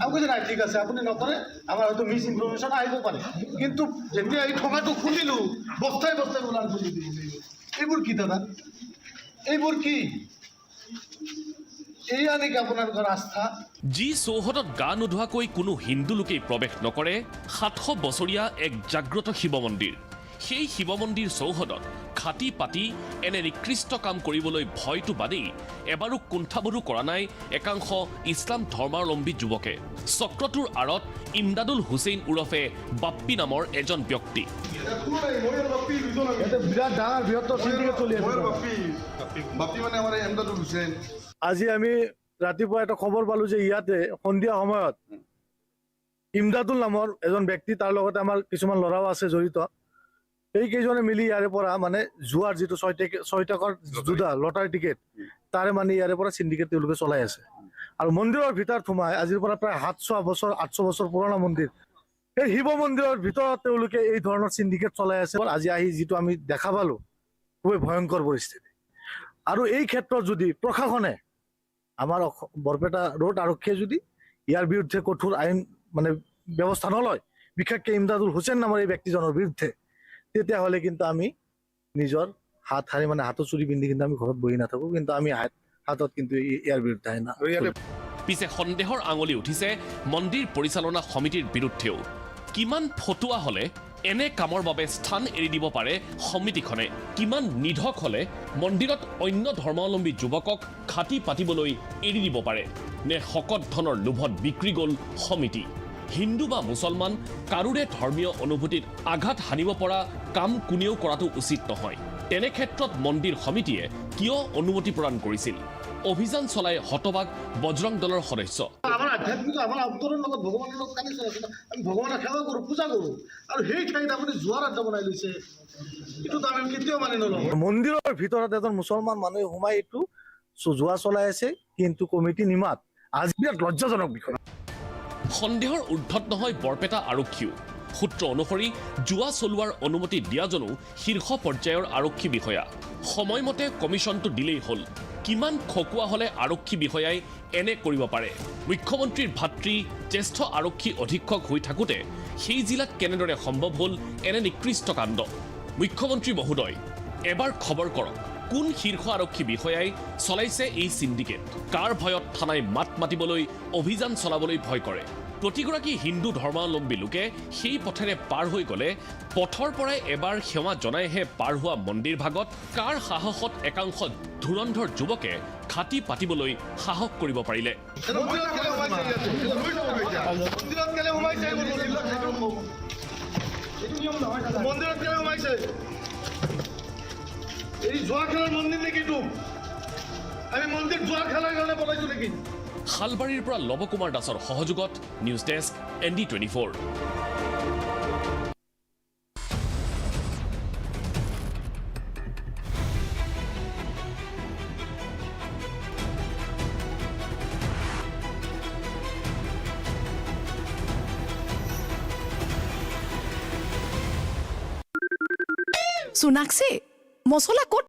আমি কৈছে নাই ঠিক আছে আপুনি নকৰে আমাৰ হয়তো মিছ ইনফৰমেশ্যন আহিব পাৰে কিন্তু যেতিয়া এই ঠগাটো খুলিলোঁ বস্তাই ওলাল খুলি দিলোঁ এইবোৰ কি দাদা এইবোৰ কি এইয়া নেকি আপোনালোকৰ আস্থা যি চৌহদত গা নোধোৱাকৈ কোনো হিন্দু লোকেই প্ৰৱেশ নকৰে 700 বছৰীয়া এক জাগ্ৰত শিৱ মন্দিৰ সেই শিৱ মন্দিৰ চৌহদত ঘাটি পাতি এনে নিকৃষ্ট কাম কৰিবলৈ ভয়টো বাদেই এবাৰো কুণ্ঠাবোধো কৰা নাই একাংশ ইছলাম ধৰ্মাৱলম্বী যুৱকে চক্ৰটোৰ আঁৰত ইমদাদুল হুছেইন ওৰফে বাপ্পী নামৰ এজন ব্যক্তি আজি আমি ৰাতিপুৱা এটা খবৰ পালো যে ইয়াতে সন্ধিয়া সময়ত ইমদাদুল নামৰ এজন ব্যক্তি তাৰ লগতে আমাৰ কিছুমান ল'ৰাও আছে জড়িত এই কেইজনে মিলি ইয়াৰে পৰা মানে জুৱাৰ যিটো 6 টকাৰ জুদা লটাৰী টিকেট তাৰে মানে ইয়াৰে পৰা সিন্ডিকেট তেওঁলোকে চলাই আছে আৰু মন্দিৰৰ ভিতৰত সোমাই আজিৰ পৰা প্ৰায় 700 বছৰ 800 বছৰ পুৰণা মন্দিৰ এই শিৱ মন্দিৰৰ ভিতৰত তেওঁলোকে এই ধৰণৰ সিন্ডিকেট চলাই আছে আজি আহি যিটো আমি দেখা পালো খুবই ভয়ংকৰ পৰিস্থিতি আৰু এই ক্ষেত্ৰত যদি প্ৰশাসনে আমাৰ বৰপেটা ৰোড আৰক্ষীয়ে যদি ইয়াৰ বিৰুদ্ধে কঠোৰ আইন মানে ব্যৱস্থা নলয় বিশেষকৈ ইমদাদুল হুছেইন নামৰ এই ব্যক্তিজনৰ বিৰুদ্ধে তেতিয়াহ'লে কিন্তু আমি নিজৰ হাত হাৰি মানে হাতত চুৰি পিন্ধি কিন্তু আমি ঘৰত বহি নাথাকো কিন্তু আমি হাতত কিন্তু ইয়াৰ বিৰুদ্ধে আইন পিছে সন্দেহৰ আঙুলি উঠিছে মন্দিৰ পৰিচালনা সমিতিৰ বিৰুদ্ধেও কিমান ফটুৱা হ'লে এনে কামৰ বাবে স্থান এৰি দিব পাৰে সমিতিখনে কিমান নিধক হ'লে মন্দিৰত অন্য ধৰ্মাৱলম্বী যুৱকক ঘাটি পাতিবলৈ এৰি দিব পাৰে নে শকত ধনৰ লোভত বিক্ৰী গ'ল সমিতি হিন্দু বা মুছলমান কাৰোৰে ধৰ্মীয় অনুভূতিত আঘাত হানিব পৰা কাম কোনেও কৰাটো উচিত নহয় তেনে ক্ষেত্ৰত মন্দিৰ সমিতিয়ে কিয় অনুমতি প্ৰদান কৰিছিল অভিযান চলাই হতবাক বজৰং দলৰ সদস্য আমাৰ আধ্যাত্মিক আমাৰ অন্তৰৰ লগত ভগৱানৰ লগত কানেকশ্যন আছে আমি ভগৱানক সেৱা কৰোঁ পূজা কৰোঁ আৰু সেই ঠাইত আপুনি যোৱাৰ আড্ডা বনাই লৈছে এইটোতো আমি কেতিয়াও মানি নলওঁ মন্দিৰৰ ভিতৰত এজন মুছলমান মানুহে সোমাই এইটো যোৱা চলাই আছে কিন্তু কমিটি নিমাত আজি বিৰাট লজ্জাজনক বিষয় সন্দেহৰ ঊৰ্ধত নহয় বৰপেটা আৰক্ষীও সূত্ৰ অনুসৰি জুৱা চলোৱাৰ অনুমতি দিয়াজনো শীৰ্ষ পৰ্যায়ৰ আৰক্ষী বিষয়া সময়মতে কমিশ্যনটো দিলেই হ'ল কিমান খকুৱা হ'লে আৰক্ষী বিষয়াই এনে কৰিব পাৰে মুখ্যমন্ত্ৰীৰ ভাতৃ জ্যেষ্ঠ আৰক্ষী অধীক্ষক হৈ থাকোঁতে সেই জিলাত কেনেদৰে সম্ভৱ হ'ল এনে নিকৃষ্ট কাণ্ড মুখ্যমন্ত্ৰী মহোদয় এবাৰ খবৰ কৰক কোন শীৰ্ষ আৰক্ষী বিষয়াই চলাইছে এই সিন্ডিকেট কাৰ ভয়ত থানাই মাত মাতিবলৈ অভিযান চলাবলৈ ভয় কৰে প্ৰতিগৰাকী হিন্দু ধৰ্মাৱলম্বী লোকে সেই পথেৰে পাৰ হৈ গ'লে পথৰ পৰাই এবাৰ সেৱা জনাইহে পাৰ হোৱা মন্দিৰ ভাগত কাৰ সাহসত একাংশ ধুৰন্ধৰ যুৱকে খাটি পাতিবলৈ সাহস কৰিব পাৰিলে শালবাৰীৰ পৰা লৱকুমাৰ দাসৰ সহযোগত নিউজ ডেস্ক ND24। সোনাক্ষী মছলা ক'ত